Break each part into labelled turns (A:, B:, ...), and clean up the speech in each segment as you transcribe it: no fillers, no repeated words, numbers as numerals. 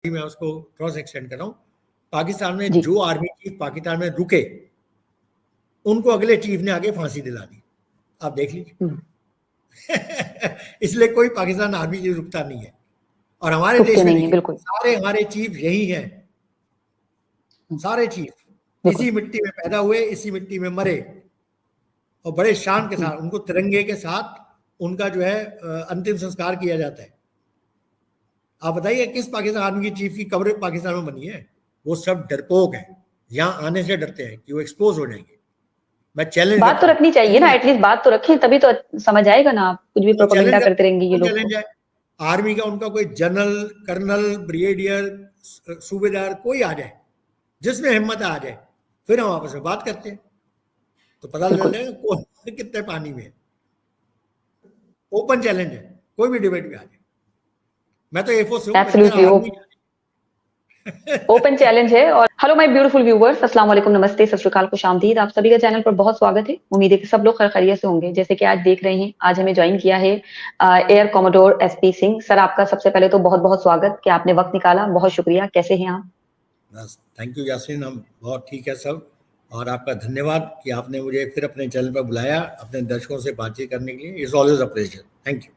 A: मैं उसको cross extend कर रहा हूँ। पाकिस्तान में जो आर्मी चीफ पाकिस्तान में रुके उनको अगले चीफ ने आगे फांसी दिला दी। आप देख लीजिए। इसलिए कोई पाकिस्तान आर्मी चीफ रुकता नहीं है। और हमारे देश में देखिए सारे हमारे चीफ यही हैं, सारे चीफ इसी मिट्टी में पैदा हुए, इसी मिट्टी में मरे और बड़े शान के साथ उनको तिरंगे के साथ उनका जो है अंतिम संस्कार किया जाता है। आप बताइए किस पाकिस्तान आर्मी की चीफ की कब्र पाकिस्तान में बनी है? वो सब डरपोक हैं, यहाँ आने से डरते हैं कि वो एक्सपोज हो जाएंगे। मैं चैलेंज
B: बात तो रखनी चाहिए ना, एटलीस्ट बात तो रखें, तभी तो समझ आएगा ना। आप कुछ भी प्रोपेगेंडा करते रहेंगे ये लोग।
A: चैलेंज है आर्मी का, उनका कोई जनरल, कर्नल, ब्रिगेडियर, सूबेदार कोई आ जाए, जिसमें हिम्मत आ जाए, फिर हम आपस में बात करते हैं तो पता चल जाएगा कौन कितने पानी में है। ओपन चैलेंज है, कोई भी डिबेट में आ जाए। मैं तो एफओ से हूं,
B: ओपन चैलेंज है। और हेलो माय ब्यूटीफुल व्यूअर्स, अस्सलाम वालेकुम, नमस्ते, सत श्री अकाल, खुशामदीद। आप सभी का चैनल पर बहुत स्वागत है। उम्मीद है कि सब लोग खैरियत से होंगे। जैसे कि आज देख रहे हैं, आज हमें ज्वाइन किया है air commodore SP Singh sir. आपका सबसे पहले तो बहुत बहुत स्वागत कि आपने वक्त निकाला, बहुत शुक्रिया। कैसे हैं आप?
A: थैंक यू यासीन, हम बहुत ठीक है सब, और आपका धन्यवाद कि आपने मुझे फिर अपने चैनल पर बुलाया अपने दर्शकों से बातचीत करने के लिए। It's always a pleasure. Thank you.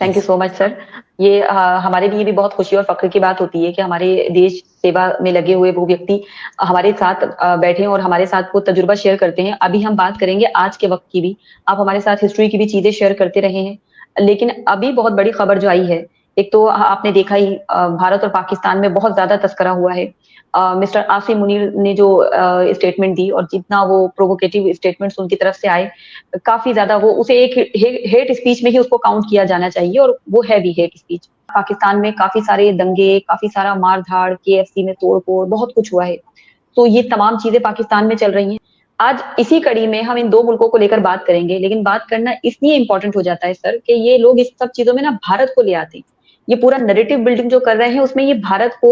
B: Thank you so much sir. ये हमारे लिए भी बहुत खुशी और फख्र की बात होती है कि हमारे देश सेवा में लगे हुए वो व्यक्ति हमारे साथ बैठे और हमारे साथ वो तजुर्बा शेयर करते हैं। अभी हम बात करेंगे आज के वक्त की भी, आप हमारे साथ हिस्ट्री की भी चीजें शेयर करते रहे हैं। लेकिन अभी बहुत बड़ी खबर जो आई है, एक तो आपने देखा ही भारत और पाकिस्तान में बहुत ज्यादा तस्करा हुआ है। मिस्टर आसिम मुनीर ने जो स्टेटमेंट दी और जितना वो प्रोवोकेटिव स्टेटमेंट्स उनकी तरफ से आए, काफी ज्यादा वो उसे एक हेट स्पीच में ही उसको काउंट किया जाना चाहिए, और वो है भी हेट स्पीच। पाकिस्तान में काफी सारे दंगे, काफी सारा मार धाड़, केएफसी में तोड़फोड़, बहुत कुछ हुआ है। तो ये तमाम चीजें पाकिस्तान में चल रही हैं। आज इसी कड़ी में हम इन दो मुल्कों को लेकर बात करेंगे, लेकिन बात करना इसलिए इंपॉर्टेंट हो जाता है सर कि ये लोग इस सब चीजों में ना भारत को ले आते हैं। ये पूरा नैरेटिव बिल्डिंग जो कर रहे हैं उसमें ये भारत को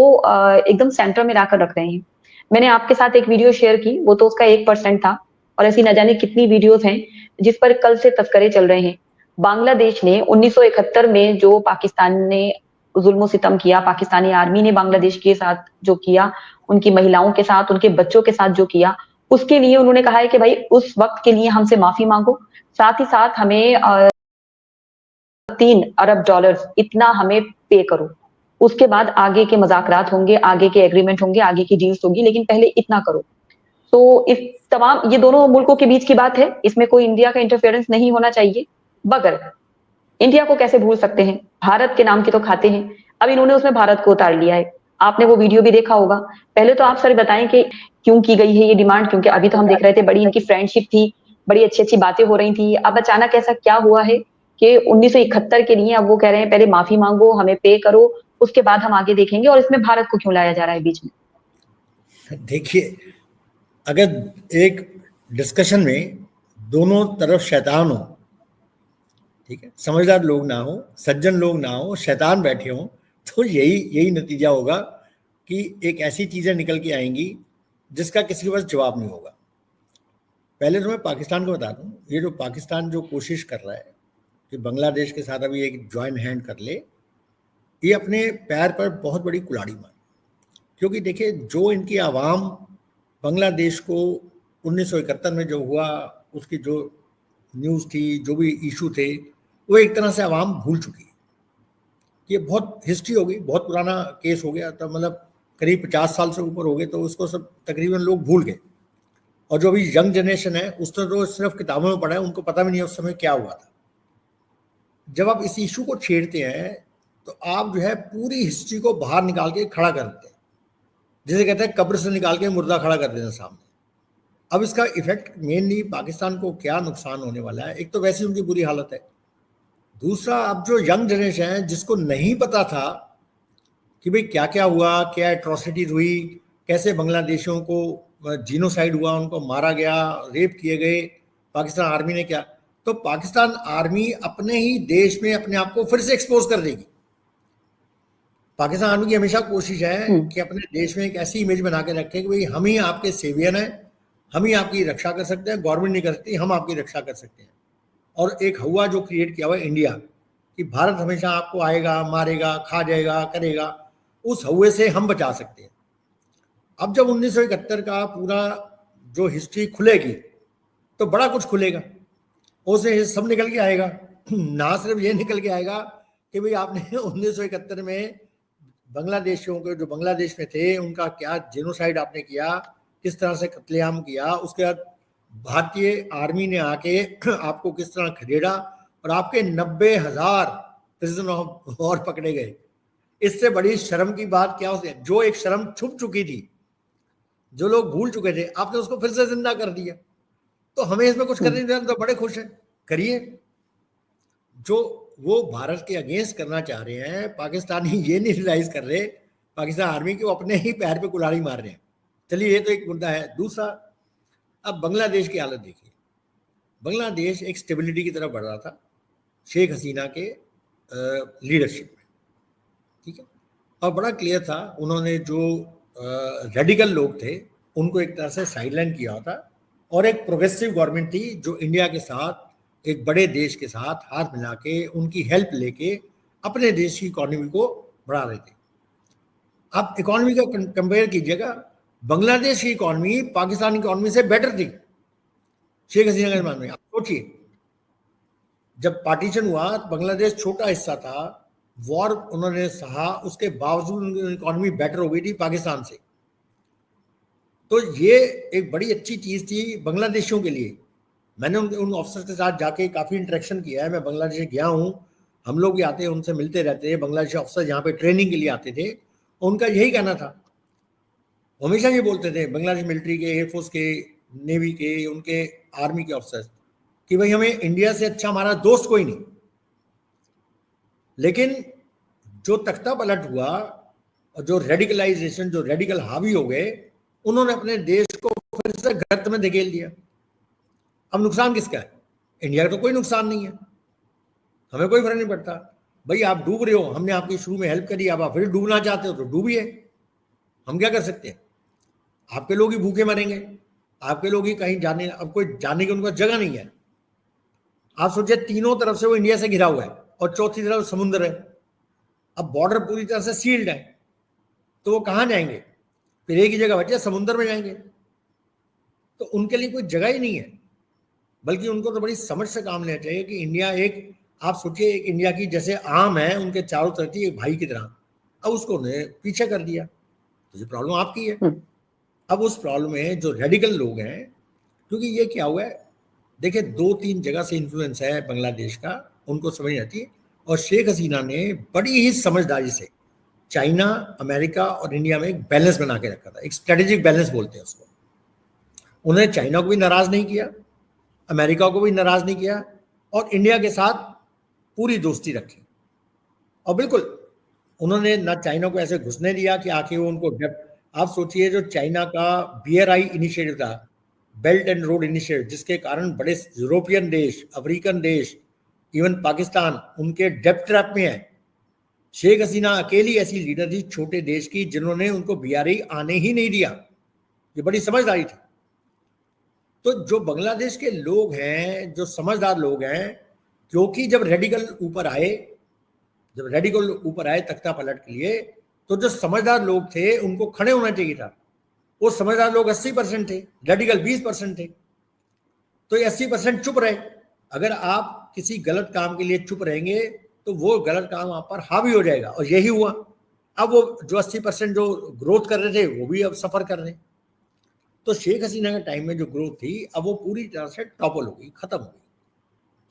B: एकदम सेंटर में लाकर रख रहे हैं। मैंने आपके साथ एक वीडियो शेयर की, वो तो उसका 1% था, और ऐसी न जाने कितनी वीडियोस हैं जिस पर कल से तस्करे चल रहे हैं। बांग्लादेश ने 1971 में जो पाकिस्तान ने जुल्म सितम किया, पाकिस्तानी आर्मी ने बांग्लादेश के साथ जो किया, उनकी महिलाओं के साथ, उनके बच्चों के साथ जो किया, उसके लिए उन्होंने कहा है कि भाई उस वक्त के लिए हमसे माफी मांगो, साथ ही साथ हमें 3 अरब डॉलर इतना हमें पे करो। उसके बाद आगे के मज़ाकरात होंगे, आगे के एग्रीमेंट होंगे, आगे की डील्स होगी, लेकिन पहले इतना करो। तो इस तमाम ये दोनों मुल्कों के बीच की बात है, इसमें कोई इंडिया का इंटरफेरेंस नहीं होना चाहिए। मगर इंडिया को कैसे भूल सकते हैं? भारत के नाम की तो खाते हैं। अब इन्होंने उसमें भारत को उतार लिया है। आपने वो वीडियो भी देखा होगा। पहले तो आप सर बताएं कि क्यों की गई है ये डिमांड, क्योंकि अभी तो हम देख रहे थे बड़ी इनकी फ्रेंडशिप थी, बड़ी अच्छी अच्छी बातें हो रही थी। अब अचानक ऐसा क्या हुआ है कि 1971 के लिए अब वो कह रहे हैं पहले माफी मांगो, हमें पे करो, उसके बाद हम आगे देखेंगे, और इसमें भारत को क्यों लाया जा रहा है बीच में?
A: देखिए, अगर एक डिस्कशन में दोनों तरफ शैतान हो, ठीक है, समझदार लोग ना हो, सज्जन लोग ना हो, शैतान बैठे हों, तो यही नतीजा होगा कि एक ऐसी चीजें निकल के आएंगी जिसका किसी के पास जवाब नहीं होगा। पहले तो मैं पाकिस्तान को बता दूं, ये जो पाकिस्तान जो कोशिश कर रहा है कि बांग्लादेश के साथ अभी एक ज्वाइन हैंड कर ले, ये अपने पैर पर बहुत बड़ी कुल्हाड़ी मारी। क्योंकि देखिए, जो इनकी आवाम बांग्लादेश को 1971 में जो हुआ, उसकी जो न्यूज़ थी, जो भी इशू थे, वो एक तरह से आवाम भूल चुकी है। ये बहुत हिस्ट्री हो गई, बहुत पुराना केस हो गया, तो मतलब करीब 50 साल से ऊपर हो गए, तो उसको सब तकरीबन लोग भूल गए। और जो अभी यंग जनरेशन है उसने तो सिर्फ किताबों में पढ़ा है, उनको पता भी नहीं है उस समय क्या हुआ था। जब आप इस इशू को छेड़ते हैं तो आप जो है पूरी हिस्ट्री को बाहर निकाल के खड़ा कर देते हैं, जैसे कहते हैं कब्र से निकाल के मुर्दा खड़ा कर देना सामने। अब इसका इफेक्ट मेनली पाकिस्तान को क्या नुकसान होने वाला है, एक तो वैसे उनकी बुरी हालत है, दूसरा अब जो यंग जनरेशन है जिसको नहीं पता था कि भाई क्या क्या हुआ, क्या एट्रोसिटीज हुई, कैसे बांग्लादेशियों को जीनोसाइड हुआ, उनको मारा गया, रेप किए गए पाकिस्तान आर्मी ने, क्या तो पाकिस्तान आर्मी अपने ही देश में अपने आप को फिर से एक्सपोज कर देगी। पाकिस्तान आर्मी की हमेशा कोशिश है कि अपने देश में एक ऐसी इमेज बना के रखें कि भाई हम ही आपके सेवियन हैं, हम ही आपकी रक्षा कर सकते हैं, गवर्नमेंट नहीं कर सकती, हम आपकी रक्षा कर सकते हैं। और एक हवा जो क्रिएट किया हुआ है इंडिया कि भारत हमेशा आपको आएगा, मारेगा, खा जाएगा, करेगा। उस हौवे से हम बचा सकते हैं। अब जब 1971 का पूरा जो हिस्ट्री खुलेगी तो बड़ा कुछ खुलेगा, उसे सब निकल के आएगा। ना सिर्फ ये निकल के आएगा कि भाई आपने 1971 में बांग्लादेशियों के जो बांग्लादेश में थे उनका क्या जेनोसाइड आपने किया, किस तरह से कत्लेआम किया, उसके बाद भारतीय आर्मी ने आके आपको किस तरह खदेड़ा और आपके 90,000 प्रिजन ऑफ वॉर पकड़े गए। इससे बड़ी शर्म की बात क्या हो, जो एक शर्म छुप चुकी थी, जो लोग भूल चुके थे, आपने उसको फिर से जिंदा कर दिया। तो हमें इसमें कुछ करने नहीं, तो बड़े खुश हैं, करिए। जो वो भारत के अगेंस्ट करना चाह रहे हैं, पाकिस्तानी ये नहीं रियलाइज कर रहे, पाकिस्तान आर्मी के वो अपने ही पैर पे कुल्हाड़ी मार रहे हैं। चलिए, ये तो एक मुद्दा है। दूसरा, अब बांग्लादेश की हालत देखिए। बांग्लादेश एक स्टेबिलिटी की तरफ बढ़ रहा था शेख हसीना के लीडरशिप में, ठीक है, और बड़ा क्लियर था, उन्होंने जो रेडिकल लोग थे उनको एक तरह से साइडलाइन किया था, और एक प्रोग्रेसिव गवर्नमेंट थी जो इंडिया के साथ, एक बड़े देश के साथ हाथ मिला के उनकी हेल्प लेके अपने देश की इकोनॉमी को बढ़ा रहे थे। आप इकोनॉमी का कंपेयर कीजिएगा, बांग्लादेश की इकोनॉमी पाकिस्तान की इकोनॉमी से बेटर थी शेख हसीना के जमाने में। आप सोचिए, जब पार्टीशन हुआ तो बांग्लादेश छोटा हिस्सा था, वॉर उन्होंने सहा, उसके बावजूद उनकी इकोनॉमी बेटर हो गई थी पाकिस्तान से। तो ये एक बड़ी अच्छी चीज थी बांग्लादेशियों के लिए। मैंने उन ऑफिसर्स के साथ जाके काफी इंटरेक्शन किया है, मैं बांग्लादेश गया हूँ, हम लोग भी आते हैं, उनसे मिलते रहते हैं। बांग्लादेशी ऑफिसर यहाँ पे ट्रेनिंग के लिए आते थे, उनका यही कहना था, हमेशा ये बोलते थे बांग्लादेश मिलिट्री के, एयरफोर्स के, नेवी के, उनके आर्मी के ऑफिसर्स, कि भाई हमें इंडिया से अच्छा हमारा दोस्त कोई नहीं। लेकिन जो तख्ता पलट हुआ और जो रेडिकलाइजेशन, जो रेडिकल हावी हो गए, उन्होंने अपने देश को फिर से गर्त में धकेल दिया। अब नुकसान किसका है? इंडिया का तो कोई नुकसान नहीं है, हमें कोई फर्क नहीं पड़ता। भाई आप डूब रहे हो, हमने आपकी शुरू में हेल्प करी, अब आप फिर डूबना चाहते हो तो डूबिए, हम क्या कर सकते हैं? आपके लोग ही भूखे मरेंगे, आपके लोग ही कहीं जाने, अब कोई जाने की उनका जगह नहीं है। आप सोचिए, तीनों तरफ से वो इंडिया से घिरा हुआ है और चौथी तरफ समुद्र है। अब बॉर्डर पूरी तरह से सील्ड है, तो वो कहाँ जाएंगे? फिर एक ही जगह बचे, समुद्र में जाएंगे। तो उनके लिए कोई जगह ही नहीं है। बल्कि उनको तो बड़ी समझ से काम लेना चाहिए कि इंडिया एक, आप सोचिए, एक इंडिया की जैसे आम है, उनके चारों तरफ थी एक भाई की तरह, अब उसको पीछे कर दिया, तो ये प्रॉब्लम आपकी है। अब उस प्रॉब्लम में जो रेडिकल लोग हैं, क्योंकि ये क्या हुआ है, देखिए 2-3 जगह से इन्फ्लुएंस है बांग्लादेश का, उनको समझ आती है। और शेख हसीना ने बड़ी ही समझदारी से चाइना, अमेरिका और इंडिया में एक बैलेंस बना के रखा था, एक स्ट्रेटेजिक बैलेंस बोलते हैं उसको। उन्होंने चाइना को भी नाराज नहीं किया, अमेरिका को भी नाराज नहीं किया, और इंडिया के साथ पूरी दोस्ती रखी। और बिल्कुल उन्होंने ना चाइना को ऐसे घुसने दिया कि आके वो उनको आप सोचिए, जो चाइना का BRI इनिशिएटिव था, बेल्ट एंड रोड इनिशिएटिव, जिसके कारण बड़े यूरोपियन देश, अफ्रीकन देश, इवन पाकिस्तान उनके डेप्ट ट्रैप में है। शेख हसीना अकेली ऐसी लीडर थी छोटे देश की जिन्होंने उनको BRI आने ही नहीं दिया। ये बड़ी समझदारी थी। तो जो बांग्लादेश के लोग हैं, जो समझदार लोग हैं, क्योंकि जब रेडिकल ऊपर आए तख्ता पलट के लिए, तो जो समझदार लोग थे उनको खड़े होना चाहिए था। वो समझदार लोग 80% थे, रेडिकल 20% थे। तो ये 80% चुप रहे। अगर आप किसी गलत काम के लिए चुप रहेंगे तो वो गलत काम आप पर हावी हो जाएगा, और यही हुआ। अब वो जो 80% जो ग्रोथ कर रहे थे वो भी अब सफर कर रहे हैं। तो शेख हसीना के टाइम में जो ग्रोथ थी, अब वो पूरी तरह से टॉपल हो गई, खत्म हो गई।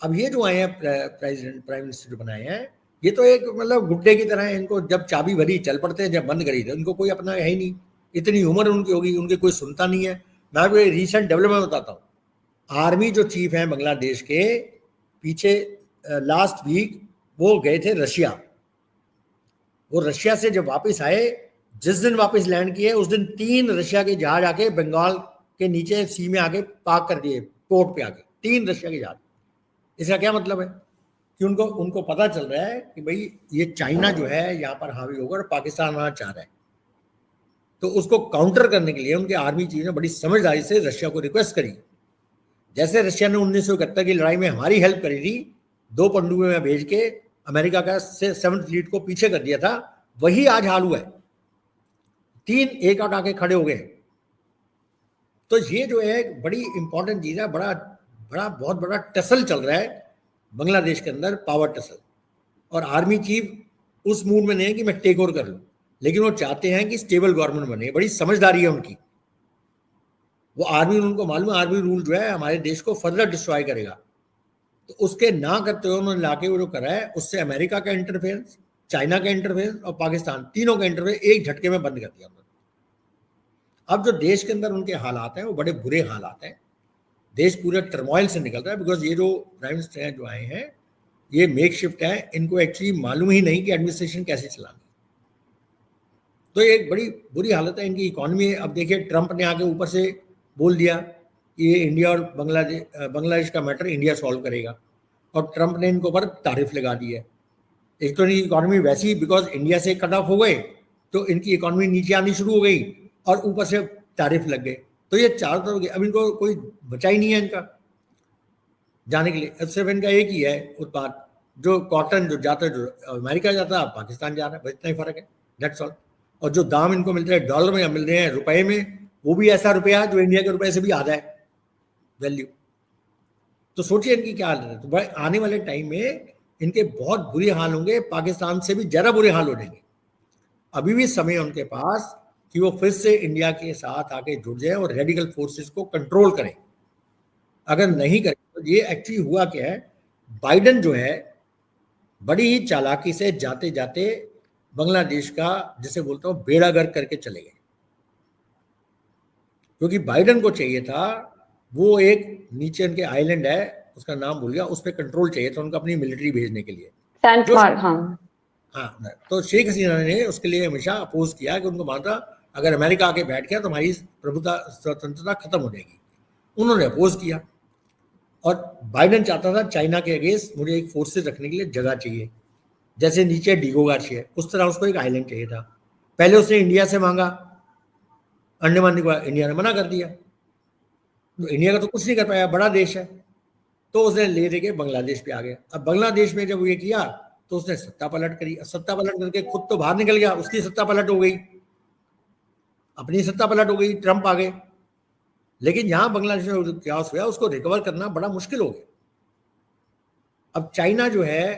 A: अब ये जो आए हैं प्राइम मिनिस्टर जो बनाए हैं, ये तो एक मतलब गुड्डे की तरह है। इनको जब चाबी भरी चल पड़ते हैं, जब बंद करी तो इनको कोई अपना है ही नहीं। इतनी उम्र उनकी होगी, उनके कोई सुनता नहीं है। मैं आपको रिसेंट डेवलपमेंट बताता हूँ। आर्मी जो चीफ हैं बांग्लादेश के, पीछे लास्ट वीक वो गए थे रशिया। वो रशिया से जब वापस आए, जिस दिन वापस लैंड किए, उस दिन 3 रशिया के जहाज आके बंगाल के नीचे सी में आके पार्क कर दिए, पोर्ट पे आके 3 रशिया के जहाज। इसका क्या मतलब है कि उनको पता चल रहा है कि भाई ये चाइना जो है यहाँ पर हावी होकर पाकिस्तान आना चाह रहा है। तो उसको काउंटर करने के लिए उनके आर्मी चीफ ने बड़ी समझदारी से रशिया को रिक्वेस्ट करी। जैसे रशिया ने 1971 की लड़ाई में हमारी हेल्प करी थी, 2 पनडुब्बी में भेज के अमेरिका का 7th फ्लीट को पीछे कर दिया था, वही आज हाल हुआ है। 3 एक आउट आके खड़े हो गए। तो ये जो है एक बड़ी इंपॉर्टेंट चीज है, बड़ा बड़ा बहुत बड़ा टसल चल रहा है बांग्लादेश के अंदर, पावर टसल। और आर्मी चीफ उस मूड में नहीं है कि मैं टेक ओवर कर लूं, लेकिन वो चाहते हैं कि स्टेबल गवर्नमेंट बने। बड़ी समझदारी है उनकी। वो आर्मी, उनको मालूम है आर्मी रूल जो है हमारे देश को फर्दर डिस्ट्रॉय करेगा। तो उसके ना करते हुए उन्होंने लाके वो जो करा है, उससे अमेरिका का इंटरफेरेंस, चाइना का इंटरफेरेंस और पाकिस्तान, तीनों का इंटरफेरेंस एक झटके में बंद कर दिया उन्होंने। अब जो देश के अंदर उनके हालात हैं वो बड़े बुरे हालात हैं। देश पूरे टर्मोइल से निकल रहा है, बिकॉज ये जो प्राइम मिनिस्टर हैं जो आए हैं, ये मेक शिफ्ट है। इनको एक्चुअली मालूम ही नहीं कि एडमिनिस्ट्रेशन कैसे चलानी। तो ये एक बड़ी बुरी हालत है इनकी इकोनॉमी। अब देखिए, ट्रंप ने आके ऊपर से बोल दिया कि ये इंडिया और बांग्लादेश का मैटर इंडिया सॉल्व करेगा, और ट्रंप ने इनको पर तारीफ लगा दी है। एक तो इनकी इकोनॉमी वैसी, बिकॉज इंडिया से कट ऑफ हो गए तो इनकी इकोनॉमी नीचे आनी शुरू हो गई, और ऊपर से तारीफ लग गए। तो ये चारों तरफ, अब इनको कोई बचा ही नहीं है इनका जाने के लिए। अब सिर्फ इनका एक ही है उत्पाद, जो कॉटन जो जाता है, जो अमेरिका जाता है, पाकिस्तान जा रहा है, बस इतना ही फर्क है, दैट्स ऑल। और जो दाम इनको मिल रहे हैं डॉलर में या मिल रहे हैं रुपए में, वो भी ऐसा रुपया जो इंडिया के रुपए से भी आधा है वैल्यू। तो सोचिए इनकी क्या हालत है। तो आने वाले टाइम में इनके बहुत बुरे हाल होंगे, पाकिस्तान से भी ज़्यादा बुरे हाल हो जाएंगे। अभी भी समय है उनके पास कि वो फिर से इंडिया के साथ आके जुड़ जाए और रेडिकल फोर्सेस को कंट्रोल करें। अगर नहीं करें तो ये एक्चुअली हुआ क्या है, बाइडन जो है बड़ी ही चालाकी से जाते जाते बांग्लादेश का, जिसे बोलता हूँ, बेड़ा गर्क करके चले गए। क्योंकि बाइडन को चाहिए था, वो एक नीचे उनके आइलैंड है, उसका नाम भूल गया, उस पर कंट्रोल चाहिए था उनको अपनी मिलिट्री भेजने के लिए। हाँ, तो शेख हसीना ने उसके लिए हमेशा अपोज किया कि उनको माना अगर अमेरिका आके बैठ गया तो हमारी प्रभुता स्वतंत्रता खत्म हो जाएगी। उन्होंने अपोज किया। और बाइडन चाहता था चाइना के अगेंस्ट मुझे एक फोर्सेस रखने के लिए जगह चाहिए, जैसे नीचे डिगो गार्सिया है, उस तरह उसको एक आइलैंड चाहिए था। पहले उसने इंडिया से मांगा, अंडमान निकोबार, इंडिया ने मना कर दिया। तो इंडिया का तो कुछ नहीं कर पाया, बड़ा देश है। तो उसने ले दे के बांग्लादेश पे आ गया। अब बांग्लादेश में जब ये किया तो उसने सत्ता पलट करी। सत्ता पलट करके खुद तो बाहर निकल गया, उसकी सत्ता पलट हो गई, अपनी सत्ता पलट हो गई, ट्रंप आ गए। लेकिन यहां बांग्लादेश में क्या हुआ, उसको रिकवर करना बड़ा मुश्किल हो गया। अब चाइना जो है,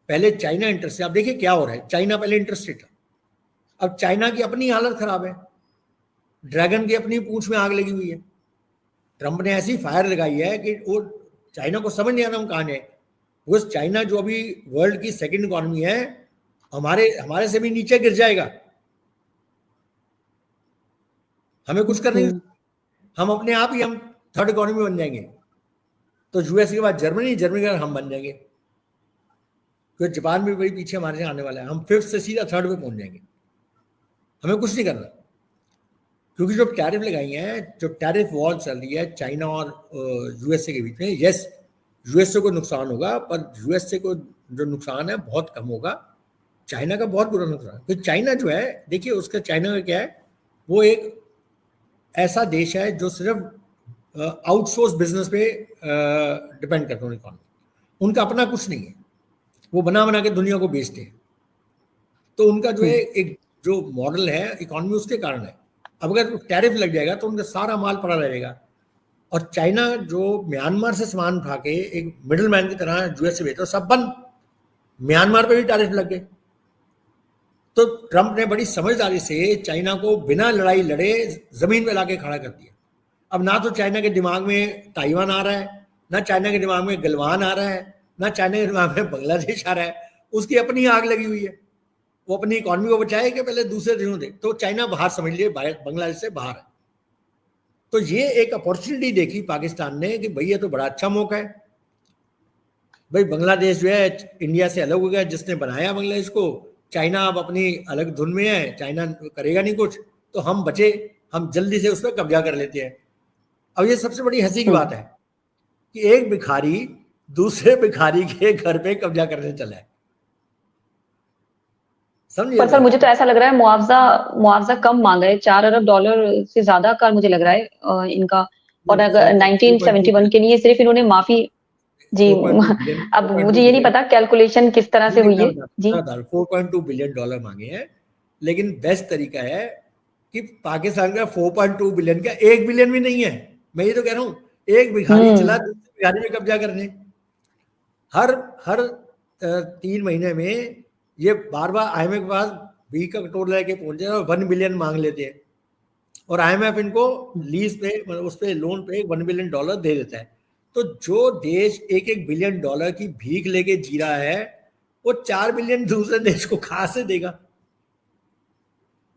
A: पहले चाइना इंटरेस्टेड, अब देखिए क्या हो रहा है, चाइना पहले इंटरेस्टेड था, अब चाइना की अपनी हालत खराब है, ड्रैगन की अपनी पूंछ में आग लगी हुई है। ट्रंप ने ऐसी फायर लगाई है कि वो चाइना को समझ नहीं आ रहा हम कहाँ जाए। वो चाइना जो अभी वर्ल्ड की सेकंड इकोनॉमी है, हमारे से भी नीचे गिर जाएगा। हमें कुछ करने, हम अपने आप ही हम थर्ड इकोनॉमी बन जाएंगे। तो यूएस के बाद जर्मनी, जर्मनी के बाद हम बन जाएंगे, क्योंकि जापान भी बड़ी पीछे हमारे से आने वाला है। हम फिफ्थ से सीधा थर्ड पे पहुंच जाएंगे। हमें कुछ नहीं करना, क्योंकि जो टैरिफ लगाई हैं, जो टैरिफ वॉर चल रही है चाइना और यूएसए के बीच में, यस यूएसए को नुकसान होगा, पर यूएसए को जो नुकसान है बहुत कम होगा, चाइना का बहुत बुरा नुकसान। क्योंकि चाइना जो है, देखिए उसका चाइना का क्या है, वो एक ऐसा देश है जो सिर्फ आउटसोर्स बिजनेस पे डिपेंड करता है इकोनॉमी। उनका अपना कुछ नहीं है, वो बना बना के दुनिया को बेचते हैं। तो उनका जो है एक जो मॉडल है इकोनॉमी, उसके कारण है। अब अगर टैरिफ लग जाएगा तो उनका सारा माल पड़ा रहेगा। और चाइना जो म्यांमार से सामान उठा के एक मिडिल मैन की तरह यूएस से बेचता, सब बंद, म्यांमार पे भी टैरिफ लग गए। तो ट्रंप ने बड़ी समझदारी से चाइना को बिना लड़ाई लड़े जमीन पे लाके खड़ा कर दिया। अब ना तो चाइना के दिमाग में ताइवान आ रहा है, ना चाइना के दिमाग में गलवान आ रहा है, ना चाइना के दिमाग में बांग्लादेश आ रहा है। उसकी अपनी आग लगी हुई है, वो अपनी इकोनॉमी को बचाए कि पहले दूसरे देशों दे। तो चाइना बाहर समझ लिए, बांग्लादेश से बाहर है। तो ये एक अपॉर्चुनिटी देखी पाकिस्तान ने कि भाई ये तो बड़ा अच्छा मौका है। भाई बांग्लादेश जो है इंडिया से अलग हो गया, जिसने बनाया बांग्लादेश को, चाइना अब अपनी अलग धुन में है, चाइना करेगा नहीं कुछ, तो हम बचे, हम जल्दी से उस पर कब्जा कर लेते हैं। अब ये सबसे बड़ी हंसी की बात है कि एक भिखारी दूसरे भिखारी के घर पे कब्जा करने चला है।
B: पर सर मुझे तो ऐसा लग रहा है मुआवजा कम मांगा है, $4 अरब से ज्यादा का मुझे लग रहा है इनका। और अगर 1971 के लिए सिर्फ इन्होंने माफी, जी अब मुझे ये नहीं पता कैलकुलेशन किस तरह से हुई है जी।
A: $4.2 बिलियन मांगे हैं, लेकिन बेस्ट तरीका है कि पाकिस्तान का 4.2 बिलियन का 1 बिलियन भी नहीं है। मैं ये तो कह रहा हूँ, एक भिखारी चला दूसरे भिखारी में कब्जा करने। हर हर 3 महीने में ये बार बार IMF के पास 20 का कटोरा लेके पहुंचे और 1 बिलियन मांग लेते हैं, और IMF इनको लीज पे, मतलब उस पे लोन पे $1 बिलियन दे देता है। तो जो देश $1 बिलियन की भीख लेके जी रहा है, वो 4 बिलियन दूसरे देश को कहां से देगा?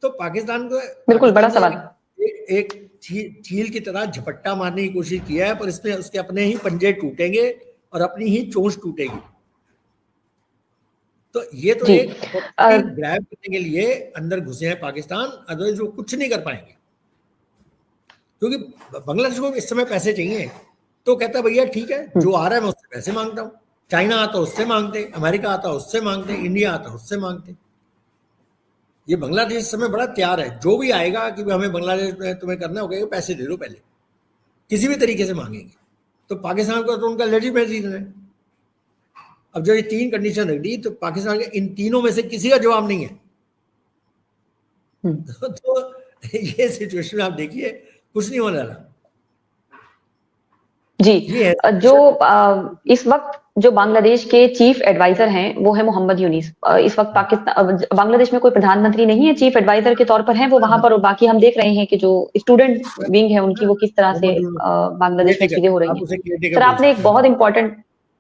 A: तो पाकिस्तान को,
B: बिल्कुल बड़ा
A: पाकिस्तान
B: सवाल।
A: ने एक चील की तरह झपट्टा मारने की कोशिश किया है, पर इसमें उसके अपने ही पंजे टूटेंगे और अपनी ही चोंच टूटेगी। तो ये तो
B: जी
A: एक अपॉर्चुनिटी ग्रैब करने के लिए अंदर घुसे हैं पाकिस्तान, अदरवाइज वो कुछ नहीं कर पाएंगे। क्योंकि बांग्लादेश को इस समय पैसे चाहिए, तो कहता भैया ठीक है, जो आ रहा है मैं उससे पैसे मांगता हूँ। चाइना आता उससे मांगते, अमेरिका आता उससे मांगते, इंडिया आता उससे मांगते। ये बांग्लादेश इस समय बड़ा तैयार है, जो भी आएगा कि हमें बांग्लादेश में तुम्हें करना होगा, पैसे दे दो पहले, किसी भी तरीके से मांगेंगे। तो पाकिस्तान का तो उनका लेजिटिमेट रीजन है। अब जो ये 3 कंडीशन रख दी, तो पाकिस्तान के इन तीनों में से किसी का जवाब नहीं है। तो ये सिचुएशन आप देखिए, कुछ नहीं होने वाला।
B: जी,
A: ये है
B: जो इस वक्त जो बांग्लादेश के चीफ एडवाइजर हैं वो है मोहम्मद यूनिस। इस वक्त पाकिस्तान बांग्लादेश में कोई प्रधानमंत्री नहीं है, चीफ एडवाइजर के तौर पर हैं वो वहां पर, और बाकी हम देख रहे हैं कि जो स्टूडेंट विंग है उनकी वो किस तरह से बांग्लादेश में चीजें हो रही हैं। सर आपने एक बहुत इंपॉर्टेंट,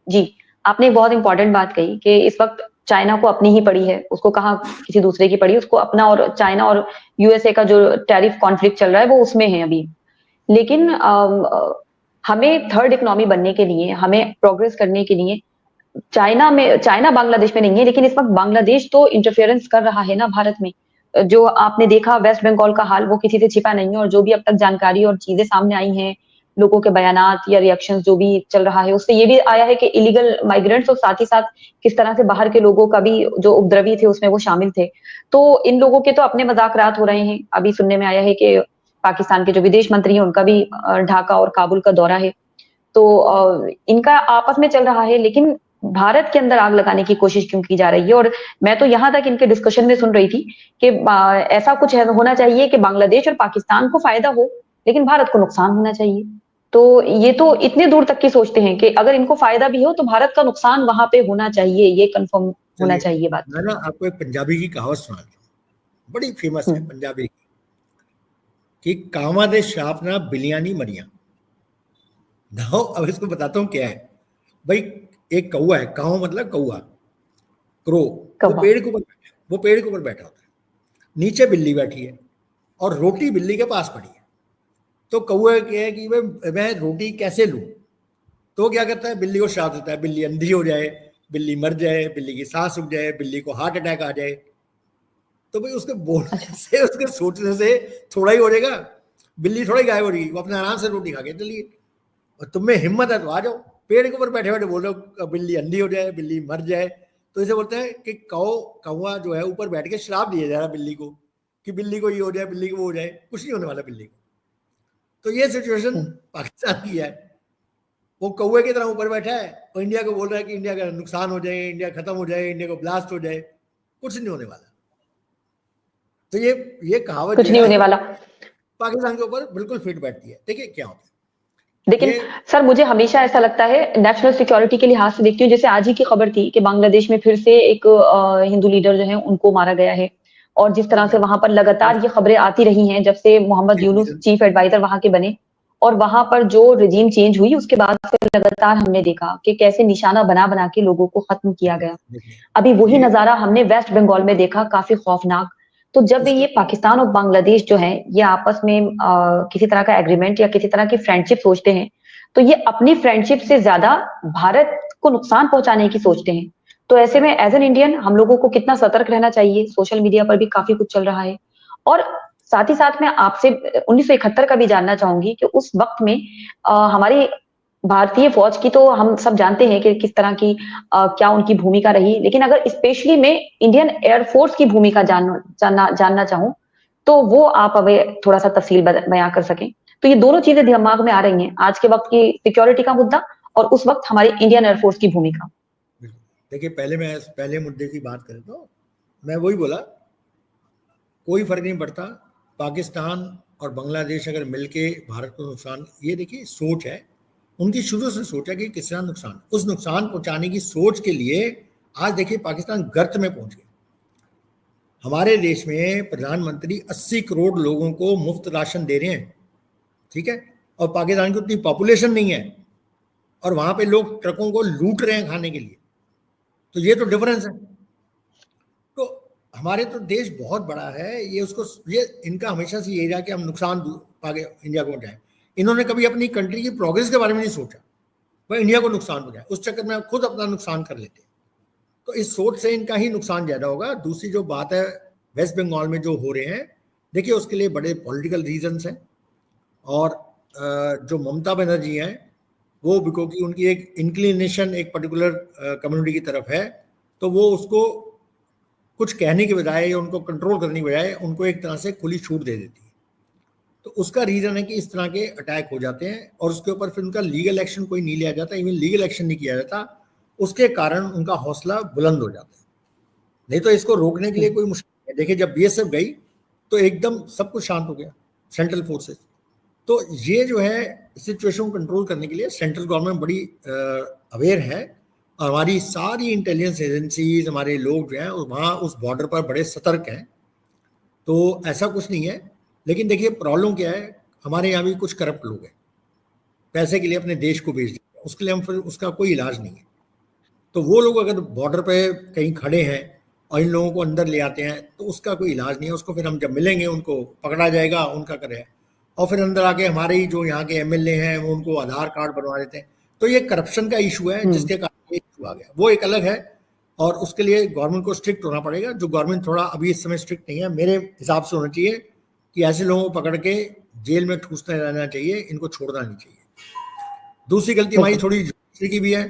B: जी आपने एक बहुत इंपॉर्टेंट बात कही कि इस वक्त चाइना को अपनी ही पड़ी है, उसको कहाँ किसी दूसरे की पड़ी, उसको अपना, और चाइना और USA का जो टैरिफ कॉन्फ्लिक्ट चल रहा है वो उसमें है अभी। लेकिन हमें थर्ड इकोनॉमी बनने के लिए, हमें प्रोग्रेस करने के लिए, चाइना बांग्लादेश में नहीं है, लेकिन इस वक्त बांग्लादेश तो इंटरफेरेंस कर रहा है ना भारत में। जो आपने देखा वेस्ट बंगाल का हाल, वो किसी से छिपा नहीं है, और जो भी अब तक जानकारी और चीजें सामने आई हैं, लोगों के बयानात या रिएक्शंस जो भी चल रहा है, उससे ये भी आया है कि इलीगल माइग्रेंट्स और साथ ही साथ किस तरह से बाहर के लोगों का भी जो उपद्रवी थे उसमें वो शामिल थे। तो इन लोगों के तो अपने मजाकरात हो रहे हैं। अभी सुनने में आया है कि पाकिस्तान के जो विदेश मंत्री हैं उनका भी ढाका और काबुल का दौरा है। तो इनका आपस में चल रहा है, लेकिन भारत के अंदर आग लगाने की कोशिश क्यों की जा रही है? और मैं तो यहाँ तक इनके डिस्कशन में सुन रही थी कि ऐसा कुछ होना चाहिए कि बांग्लादेश और पाकिस्तान को फायदा हो, लेकिन भारत को नुकसान होना चाहिए। तो ये तो इतने दूर तक की सोचते हैं कि अगर इनको फायदा भी हो तो भारत का नुकसान वहां पे होना चाहिए, ये कंफर्म होना चाहिए बात।
A: मैं ना आपको एक पंजाबी की कहावत सुनाता हूँ, बड़ी फेमस है पंजाबी की, कि कावां दे शाप ना बिलियां नहीं मरियां। नाउ अब इसको बताता हूँ क्या है भाई। एक कौआ है, काव मतलब कौआ, क्रो, वो पेड़ के ऊपर बैठा है, वो पेड़ के ऊपर बैठा होता है, नीचे बिल्ली बैठी है और रोटी बिल्ली के पास पड़ी है। तो कौआ क्या है कि मैं रोटी कैसे लूं? तो क्या करता है, बिल्ली को श्राप देता है, बिल्ली अंधी हो जाए, बिल्ली मर जाए, बिल्ली की सांस रुक जाए, बिल्ली को हार्ट अटैक आ जाए। तो भाई उसके बोलने से, उसके सोचने से थोड़ा ही हो जाएगा, बिल्ली थोड़ा ही गायब हो जाएगी, वो अपने आराम से रोटी खा के चलिए। और तुम में हिम्मत है तो आ जाओ, पेड़ के ऊपर बैठे बैठे बोल रहे हो बिल्ली अंधी हो जाए, बिल्ली मर जाए। तो इसे बोलते हैं कि कौवा जो है ऊपर बैठ के श्राप दिया जा रहा बिल्ली को, कि बिल्ली को ये हो जाए, बिल्ली को वो हो जाए, कुछ नहीं होने वाला बिल्ली को। तो ये सिचुएशन पाकिस्तान की है। वो कौवे की तरह ऊपर बैठा है और इंडिया को बोल रहा है कि इंडिया का नुकसान हो जाए, इंडिया खत्म हो जाए, इंडिया को ब्लास्ट हो जाए, कुछ नहीं होने वाला। तो ये कहावत
B: कुछ नहीं होने वाला,
A: पाकिस्तान के ऊपर बिल्कुल फिट बैठती है। देखिए क्या होता है।
B: लेकिन सर मुझे हमेशा ऐसा लगता है, नेशनल सिक्योरिटी के लिहाज से देखती हूँ, जैसे आज ही की खबर थी कि बांग्लादेश में फिर से एक हिंदू लीडर जो है उनको मारा गया है, और जिस तरह से वहां पर लगातार ये खबरें आती रही हैं जब से मोहम्मद यूनुस चीफ एडवाइजर वहां के बने, और वहां पर जो रिजीम चेंज हुई उसके बाद से लगातार हमने देखा कि कैसे निशाना बना बना के लोगों को खत्म किया गया। अभी वही नजारा हमने वेस्ट बंगाल में देखा, काफी खौफनाक। तो जब ये पाकिस्तान और बांग्लादेश जो है ये आपस में किसी तरह का एग्रीमेंट या किसी तरह की फ्रेंडशिप सोचते हैं, तो ये अपनी फ्रेंडशिप से ज्यादा भारत को नुकसान पहुंचाने की सोचते हैं। तो ऐसे में एज एन इंडियन हम लोगों को कितना सतर्क रहना चाहिए? सोशल मीडिया पर भी काफी कुछ चल रहा है, और साथ ही साथ मैं आपसे 1971 का भी जानना चाहूंगी कि उस वक्त में हमारी भारतीय फौज की तो हम सब जानते हैं कि किस तरह की क्या उनकी भूमिका रही, लेकिन अगर स्पेशली मैं इंडियन एयरफोर्स की भूमिका जानना चाहूँ, तो वो आप हमें थोड़ा सा तफसील बयां कर सकें। तो ये दोनों चीजें दिमाग में आ रही हैं, आज के वक्त की सिक्योरिटी का मुद्दा और उस वक्त हमारी इंडियन एयरफोर्स की भूमिका।
A: देखिए पहले मुद्दे की बात करें तो मैं वही बोला, कोई फर्क नहीं पड़ता पाकिस्तान और बांग्लादेश अगर मिलके भारत को नुकसान, ये देखिए सोच है उनकी, शुरू से सोचा कि किसका नुकसान, उस नुकसान पहुंचाने की सोच के लिए आज देखिए पाकिस्तान गर्त में पहुंच गया। हमारे देश में प्रधानमंत्री 80 करोड़ लोगों को मुफ्त राशन दे रहे हैं, ठीक है, और पाकिस्तान की उतनी पॉपुलेशन नहीं है, और वहां पे लोग ट्रकों को लूट रहे हैं खाने के लिए। तो ये तो डिफरेंस है। तो हमारे तो देश बहुत बड़ा है, ये उसको, ये इनका हमेशा से यही रहा कि हम नुकसान इंडिया को पहुंचाएं। इन्होंने कभी अपनी कंट्री की प्रोग्रेस के बारे में नहीं सोचा, वह इंडिया को नुकसान पहुंचाए, उस चक्कर में खुद अपना नुकसान कर लेते हैं। तो इस सोच से इनका ही नुकसान ज्यादा होगा। दूसरी जो बात है वेस्ट बंगाल में जो हो रहे हैं, देखिए उसके लिए बड़े पॉलिटिकल रीजंस हैं, और जो ममता बनर्जी हैं वो क्योंकि उनकी एक इंक्लिनेशन एक पर्टिकुलर कम्युनिटी की तरफ है, तो वो उसको कुछ कहने के बजाय या उनको कंट्रोल करने के बजाय उनको एक तरह से खुली छूट दे देती है। तो उसका रीजन है कि इस तरह के अटैक हो जाते हैं, और उसके ऊपर फिर उनका लीगल एक्शन कोई नहीं लिया जाता, इवन लीगल एक्शन नहीं किया जाता, उसके कारण उनका हौसला बुलंद हो जाता है। नहीं तो इसको रोकने के लिए कोई मुश्किल है। देखिए जब बीएसएफ गई तो एकदम सब कुछ शांत हो गया, सेंट्रल फोर्सेस। तो ये जो है सिचुएशन को कंट्रोल करने के लिए सेंट्रल गवर्नमेंट बड़ी अवेयर है, और हमारी सारी इंटेलिजेंस एजेंसीज, हमारे लोग जो हैं वहाँ उस बॉर्डर पर बड़े सतर्क हैं। तो ऐसा कुछ नहीं है, लेकिन देखिए प्रॉब्लम क्या है, हमारे यहाँ भी कुछ करप्ट लोग हैं, पैसे के लिए अपने देश को बेच देते हैं, उसके लिए हम फिर उसका कोई इलाज नहीं है। तो वो लोग अगर बॉर्डर पे कहीं खड़े हैं और इन लोगों को अंदर ले आते हैं तो उसका कोई इलाज नहीं है, उसको फिर हम जब मिलेंगे उनको पकड़ा जाएगा, उनका करे, और फिर अंदर आके हमारे ही जो यहाँ के एमएलए हैं वो उनको आधार कार्ड बनवा देते हैं। तो ये करप्शन का इशू है जिसके कारण ये इशू आ गया, वो एक अलग है, और उसके लिए गवर्नमेंट को स्ट्रिक्ट होना पड़ेगा, जो गवर्नमेंट थोड़ा अभी इस समय स्ट्रिक्ट नहीं है। मेरे हिसाब से होना चाहिए कि ऐसे लोगों को पकड़ के जेल में ठूसते रहना चाहिए, इनको छोड़ना नहीं चाहिए। दूसरी गलती हमारी थोड़ी जुडिशरी की भी है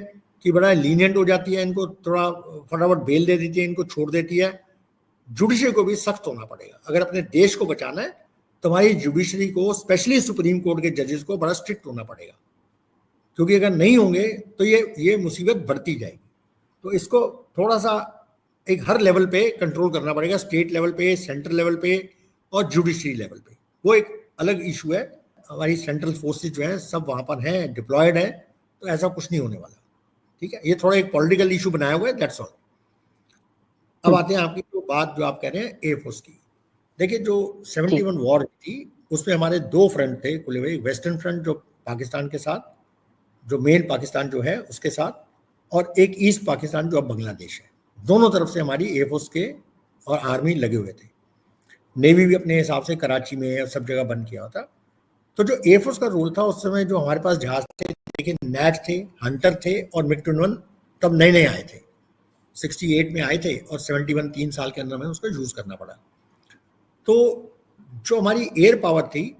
A: कि बड़ा लीनियंट हो जाती है, इनको थोड़ा फटाफट बेल दे देती है, इनको छोड़ देती है। जुडिशरी को भी सख्त होना पड़ेगा, अगर अपने देश को बचाना है तो हमारी जुडिशरी को, स्पेशली सुप्रीम कोर्ट के जजेस को बड़ा स्ट्रिक्ट होना पड़ेगा, क्योंकि अगर नहीं होंगे तो ये मुसीबत बढ़ती जाएगी। तो इसको थोड़ा सा एक हर लेवल पे कंट्रोल करना पड़ेगा, स्टेट लेवल पे, सेंट्रल लेवल पे और जुडिशरी लेवल पे। वो एक अलग इशू है। हमारी सेंट्रल फोर्सेज जो है सब वहां पर हैं, डिप्लॉयड है, तो ऐसा कुछ नहीं होने वाला, ठीक है। ये थोड़ा एक पॉलिटिकल इशू बनाया हुआ है, दैट्स ऑल। अब आते हैं आपकी जो बात जो आप कह रहे हैं एयरफोर्स की। देखिए जो 71 वॉर थी उसमें हमारे दो फ्रंट थे खुले हुए, वेस्टर्न फ्रंट जो पाकिस्तान के साथ, जो मेन पाकिस्तान जो है उसके साथ, और एक ईस्ट पाकिस्तान जो अब बांग्लादेश है। दोनों तरफ से हमारी एयरफोर्स के और आर्मी लगे हुए थे। नेवी भी अपने हिसाब से कराची में और सब जगह बंद किया हुआ था। तो जो एयरफोर्स का रोल था उस समय, जो हमारे पास जहाज थे, देखिए नैट थे, हंटर थे और मिग-21 तब नए नए आए थे, 68 में आए थे, और 71 3 साल के अंदर में उसको यूज करना पड़ा। तो जो हमारी एयर पावर थी,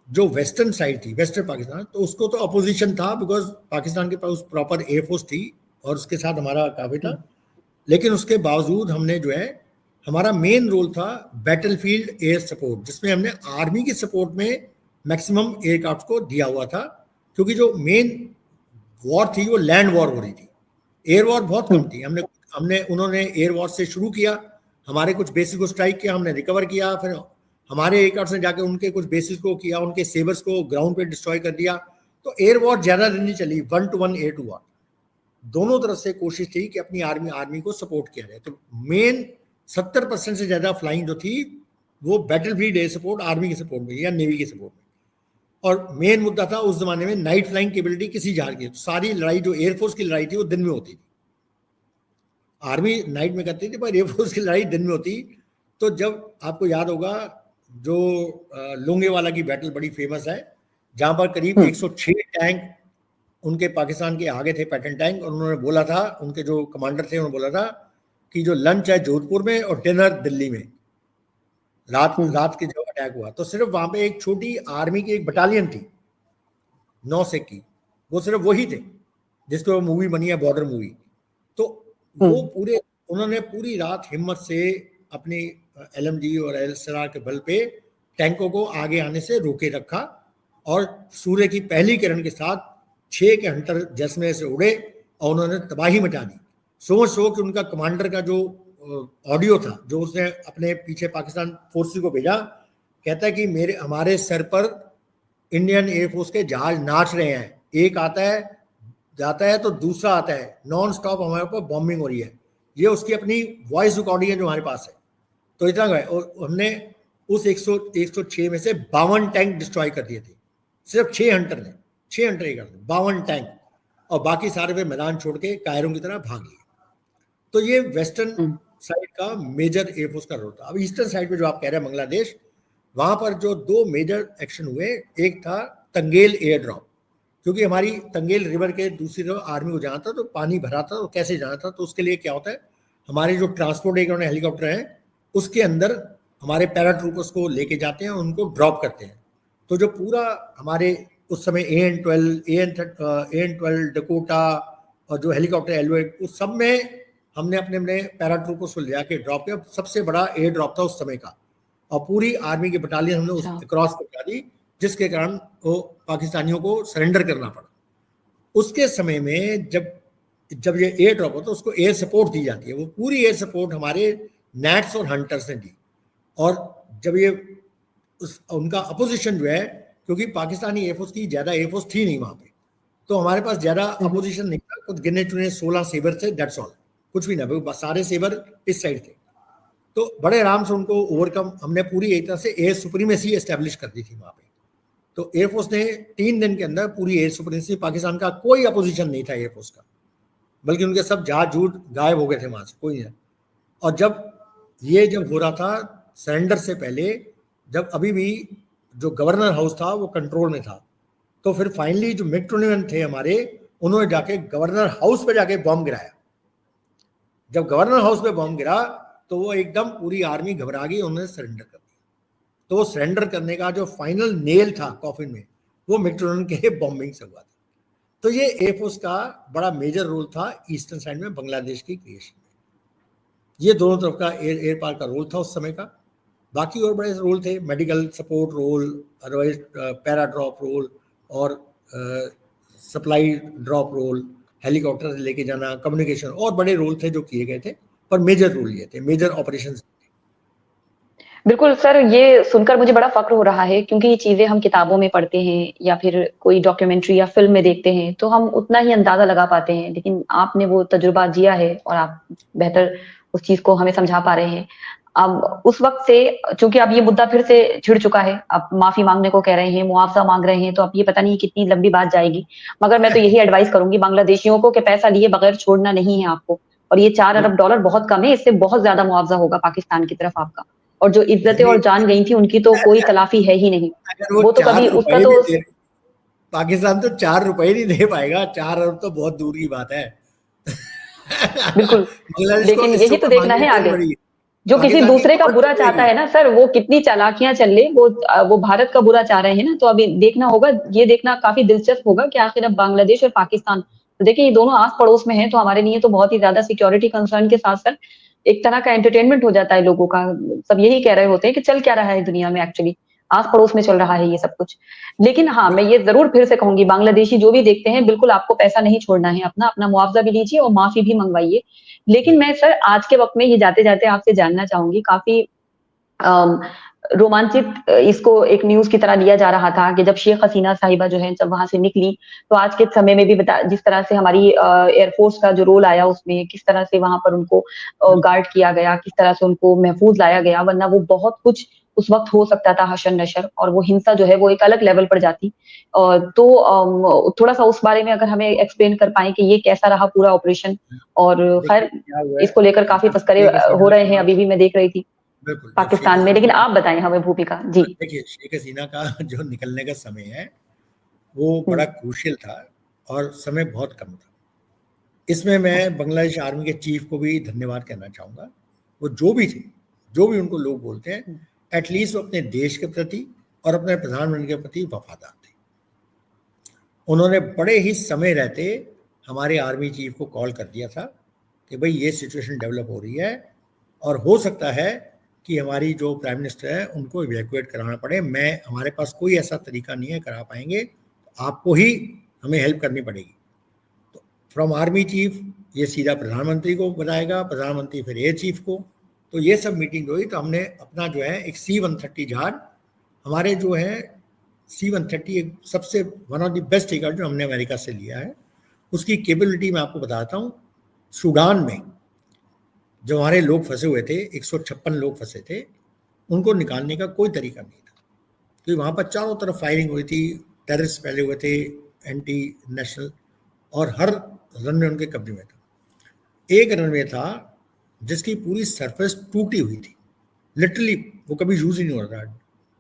A: जो वेस्टर्न साइड थी, वेस्टर्न पाकिस्तान, तो उसको तो अपोजिशन था, बिकॉज पाकिस्तान के पास प्रॉपर एयरफोर्स थी और उसके साथ हमारा काफी था। लेकिन उसके बावजूद हमने जो है, हमारा मेन रोल था बैटलफील्ड एयर सपोर्ट, जिसमें हमने आर्मी की सपोर्ट में मैक्सिमम एयरक्राफ्ट को दिया हुआ था, क्योंकि जो मेन वॉर थी वो लैंड वॉर हो रही थी, एयर वॉर बहुत कम थी। उन्होंने एयर वॉर से शुरू किया, हमारे कुछ बेसिस को स्ट्राइक किया, हमने रिकवर किया, फिर हमारे एयरक्राफ्ट ने जाके उनके कुछ बेसिस को किया, उनके सेवर्स को ग्राउंड पे डिस्ट्रॉय कर दिया। तो एयर वॉर ज्यादा दिन नहीं चली, 1 to 1 एयर टू वॉर। दोनों तरफ से कोशिश थी कि अपनी आर्मी को सपोर्ट किया जाए। तो मेन 70% से ज्यादा फ्लाइंग जो थी वो बैटलफील्ड एयर सपोर्ट, आर्मी के सपोर्ट में या नेवी के सपोर्ट में। और मेन मुद्दा था उस जमाने में नाइट फ्लाइंग कैपेबिलिटी किसी जहाज की। तो सारी लड़ाई जो एयरफोर्स की लड़ाई थी वो दिन में होती थी, आर्मी नाइट में करती थी, पर एयरफोर्स की लड़ाई दिन में होती। तो जब आपको याद होगा जो लोंगेवाला की बैटल बड़ी फेमस है, जहां पर करीब 106 टैंक उनके पाकिस्तान के आगे थे, पैटर्न टैंक, और उन्होंने बोला था, उनके जो कमांडर थे उन्होंने बोला था कि जो लंच है जोधपुर में और डिनर दिल्ली में। रात के जो अटैक हुआ तो सिर्फ वहां पे एक छोटी आर्मी की एक बटालियन थी 9 सिख की, वो सिर्फ वही थे जिसको मूवी बनी है, बॉर्डर मूवी। तो वो उन्होंने पूरी रात हिम्मत से अपनी LMG और LSR के बल पे टैंकों को आगे आने से रोके रखा, और सूर्य की पहली किरण के साथ 6 के हंटर जैसलमेर से उड़े और उन्होंने तबाही मचा दी। सो कि उनका कमांडर का जो ऑडियो था, जो उसने अपने पीछे पाकिस्तान फोर्सेस को भेजा, कहता है कि हमारे सर पर इंडियन एयरफोर्स के जहाज नाच रहे हैं, एक आता है जाता है तो दूसरा आता है, नॉन स्टॉप हमारे ऊपर बॉम्बिंग हो रही है। ये उसकी अपनी वॉइस रिकॉर्डिंग है जो हमारे पास है। तो इतना है, और हमने उस 106 में से 52 टैंक डिस्ट्रॉय कर दिए थे, सिर्फ 6 हंटर ने, 6 हंटर ही कर दिए, 52 टैंक, और बाकी सारे वे मैदान छोड़ के कायरों की तरह भाग लिए। तो ये वेस्टर्न साइड का मेजर एयरफोर्स का रोल था। अब ईस्टर्न साइड पे जो आप कह रहे हैं बांग्लादेश, वहां पर जो 2 मेजर एक्शन हुए, एक था तंगेल एयर ड्रॉप, क्योंकि हमारी तंगेल रिवर के दूसरी तरफ आर्मी को जाना था, तो पानी भरा था, तो कैसे जाना था, तो उसके लिए क्या होता है, हमारे जो ट्रांसपोर्ट एयरक्राफ्ट हेलीकॉप्टर हैं उसके अंदर हमारे पैराट्रूपर्स को लेके जाते हैं, उनको ड्रॉप करते हैं। तो जो पूरा हमारे उस समय AN-12 डकोटा और जो हेलीकॉप्टर एलओ, उस सब में हमने अपने अपने पैराट्रूपर्स को ले जाके ड्रॉप किया। सबसे बड़ा एयर ड्रॉप था उस समय का, और पूरी आर्मी की बटालियन हमने उस क्रॉस पहुंचा दी, जिसके कारण वो पाकिस्तानियों को सरेंडर करना पड़ा। उसके समय में जब ये एयर ड्रॉप होता है, उसको एयर सपोर्ट दी जाती है, वो पूरी एयर सपोर्ट हमारे नेट्स और हंटर्स ने दी। और जब ये उनका अपोजिशन जो है, क्योंकि पाकिस्तानी एयरफोर्स की ज्यादा एयरफोर्स थी नहीं वहां पे, तो हमारे पास ज्यादा अपोजिशन नहीं था, कुछ गिने चुने 16 सेबर थे, दैट्स ऑल, कुछ भी ना, सारे सेबर इस साइड थे। तो बड़े आराम से उनको ओवरकम हमने पूरी एक तरह से एयर सुप्रीमेसी एस्टेब्लिश कर दी थी वहां पे। तो एयरफोर्स ने 3 दिन के अंदर पूरी एयर सुप्रीमेसी, पाकिस्तान का कोई अपोजिशन नहीं था एयरफोर्स का, बल्कि उनके सब जहाज जूट गायब हो गए थे वहां से, कोई नहीं। और जब हो रहा था सरेंडर से पहले, जब अभी भी जो गवर्नर हाउस था वो कंट्रोल में था, तो फिर फाइनली जो मिग-21 थे हमारे, उन्होंने जाके गवर्नर हाउस पे जाके बॉम्ब गिराया। जब गवर्नर हाउस पे बॉम्ब गिरा तो वो एकदम पूरी आर्मी घबरा गई, उन्होंने सरेंडर कर दिया। तो वो सरेंडर करने का जो फाइनल नेल था कॉफिन में, वो मिग-21 के बॉम्बिंग से हुआ था। तो ये एयरफोर्स का बड़ा मेजर रोल था ईस्टर्न साइड में बांग्लादेश की क्रिएशन में। ये दोनों तरफ का एयर पार का रोल था उस समय का। बाकी और बड़े रोल थे, medical support role, otherwise para drop role, और सप्लाई ड्रॉप रोल, हेलीकॉप्टर से लेके जाना, कम्युनिकेशन, और बड़े रोल थे जो किए गए थे, पर मेजर रोल ये थे, मेजर ऑपरेशंस।
B: बिल्कुल सर, ये सुनकर मुझे बड़ा फ़क्र हो रहा है, क्योंकि ये चीज़ें हम किताबों में पढ़ते हैं या फिर कोई डॉक्यूमेंट्री या फ़िल्म में देखते हैं, तो हम उतना ही अंदाज़ा लगा पाते हैं। लेकिन आपने वो तजुर्बा जिया है और आप बेहतर उस चीज़ को हमें समझा पा रहे हैं। अब उस वक़्त से, चूँकि अब ये मुद्दा फिर से छिड़ चुका है, आप माफ़ी माँगने को कह रहे हैं, मुआवज़ा माँग रहे हैं, तो अब ये पता नहीं कितनी लंबी बात जाएगी। मगर मैं तो यही एडवाइस करूँगी बांग्लादेशियों को कि पैसा लिए बगैर छोड़ना नहीं है आपको, और ये $4 अरब बहुत कम है, इससे बहुत ज़्यादा मुआवज़ा होगा पाकिस्तान की तरफ आपका। और जो इज्जतें और जान गई थी, उनकी तो कोई तलाफ़ी है ही नहीं।
A: अगर वो
B: वो तो कभी
A: 4
B: उसका
A: रुपए
B: तो
A: भी दे, पाकिस्तान तो 4 रुपए नहीं दे पाएगा, 4 अरब तो बहुत दूर की बात है।
B: बिल्कुल,
A: बांग्लादेश को
B: लेकिन
A: इससे
B: यही तो
A: ऊपर
B: देखना
A: मांगनी
B: है
A: बहुत
B: आगे।
A: बड़ी है,
B: जो किसी
A: पाकिस्तान की
B: दूसरे का
A: कौन
B: बुरा चाहता
A: चलेगी।
B: है ना सर, वो कितनी चालाकियाँ चल ले, वो भारत का बुरा चाह रहे हैं ना, तो अभी देखना होगा, ये देखना काफ़ी दिलचस्प होगा कि आखिर अब बांग्लादेश और पाकिस्तान, तो देखिए ये दोनों आस-पड़ोस में हैं, तो हमारे लिए तो बहुत ही ज़्यादा सिक्योरिटी कंसर्न के साथ-साथ एक तरह का एंटरटेनमेंट हो जाता है लोगों का। सब यही कह रहे होते हैं कि चल क्या रहा है दुनिया में एक्चुअली, आस-पड़ोस में चल रहा है ये सब कुछ। लेकिन हाँ, मैं ये ज़रूर फिर से कहूँगी, बांग्लादेशी जो भी देखते हैं, बिल्कुल आपको पैसा नहीं छोड़ना है अपना, अपना मुआवज़ा भी लीजिए और माफ़ी भी मँगवाइए। लेकिन मैं सर आज के वक़्त में ये जाते-जाते आपसे जानना चाहूँगी, काफ़ी अम, रोमांचित इसको एक न्यूज़ की तरह लिया जा रहा था कि जब शेख हसीना साहिबा जो है, जब वहाँ से निकली, तो आज के समय में भी जिस तरह से हमारी एयरफ़ोर्स का जो रोल आया उसमें, किस तरह से वहाँ पर उनको गार्ड किया गया, किस तरह से उनको महफ़ूज़ लाया गया, वरना वो बहुत कुछ उस वक़्त हो सकता था हशर-नशर, और वो हिंसा जो है वो एक अलग लेवल पर जाती। तो थोड़ा-सा उस बारे में अगर हमें एक्सप्लेन कर पाएँ कि ये कैसा रहा पूरा ऑपरेशन, और
A: देखिए
B: ख़ैर
A: क्या हुआ है,
B: इसको लेकर काफ़ी
A: जब
B: तस्करे
A: शेख
B: हो
A: हसीना
B: रहे हैं,
A: का,
B: अभी भी मैं देख रही थी
A: बिल्कुल जब शेख
B: पाकिस्तान में,
A: हसीना
B: लेकिन
A: का,
B: आप बताएँ हमें भूमिका? जी।
A: देखिए शेख हसीना का जो निकलने का समय है वो
B: हुँ,
A: बड़ा क्रूशियल था, और समय बहुत कम था। इसमें मैं बांग्लादेश आर्मी के चीफ को भी धन्यवाद कहना चाहूँगा। वो जो भी थे, जो भी उनको लोग बोलते हैं,
B: हुँ,
A: एटलीस्ट वो अपने देश के प्रति और अपने प्रधानमंत्री के प्रति वफादार थे। उन्होंने बड़े ही समय रहते हमारे आर्मी चीफ को कॉल कर दिया था कि भाई ये सिचुएशन डेवलप हो रही है, और हो सकता है कि हमारी जो प्राइम मिनिस्टर है उनको इवैक्यूएट कराना पड़े। हमारे पास कोई ऐसा तरीका नहीं है करा पाएंगे, आपको ही हमें हेल्प करनी पड़ेगी। तो फ्रॉम आर्मी चीफ ये सीधा प्रधानमंत्री को बताएगा, प्रधानमंत्री फिर एयर चीफ को। तो ये सब मीटिंग हुई, तो हमने अपना जो है एक C-130 जहाज हमारे जो है C-130 एक सबसे one of the best aircraft जो हमने अमेरिका से लिया है। उसकी कैपेबिलिटी मैं आपको बताता हूँ। सूडान में जो हमारे लोग फंसे हुए थे, 156 लोग फंसे थे, उनको निकालने का कोई तरीका नहीं था, तो वहाँ पर चारों तरफ फायरिंग हुई थी, टेररिस्ट फैले हुए थे, एंटी नेशनल, और हर रनवे उनके कब्जे में था। एक रनवे था जिसकी पूरी सरफेस टूटी हुई थी, लिटरली वो कभी यूज ही नहीं हो रहा था,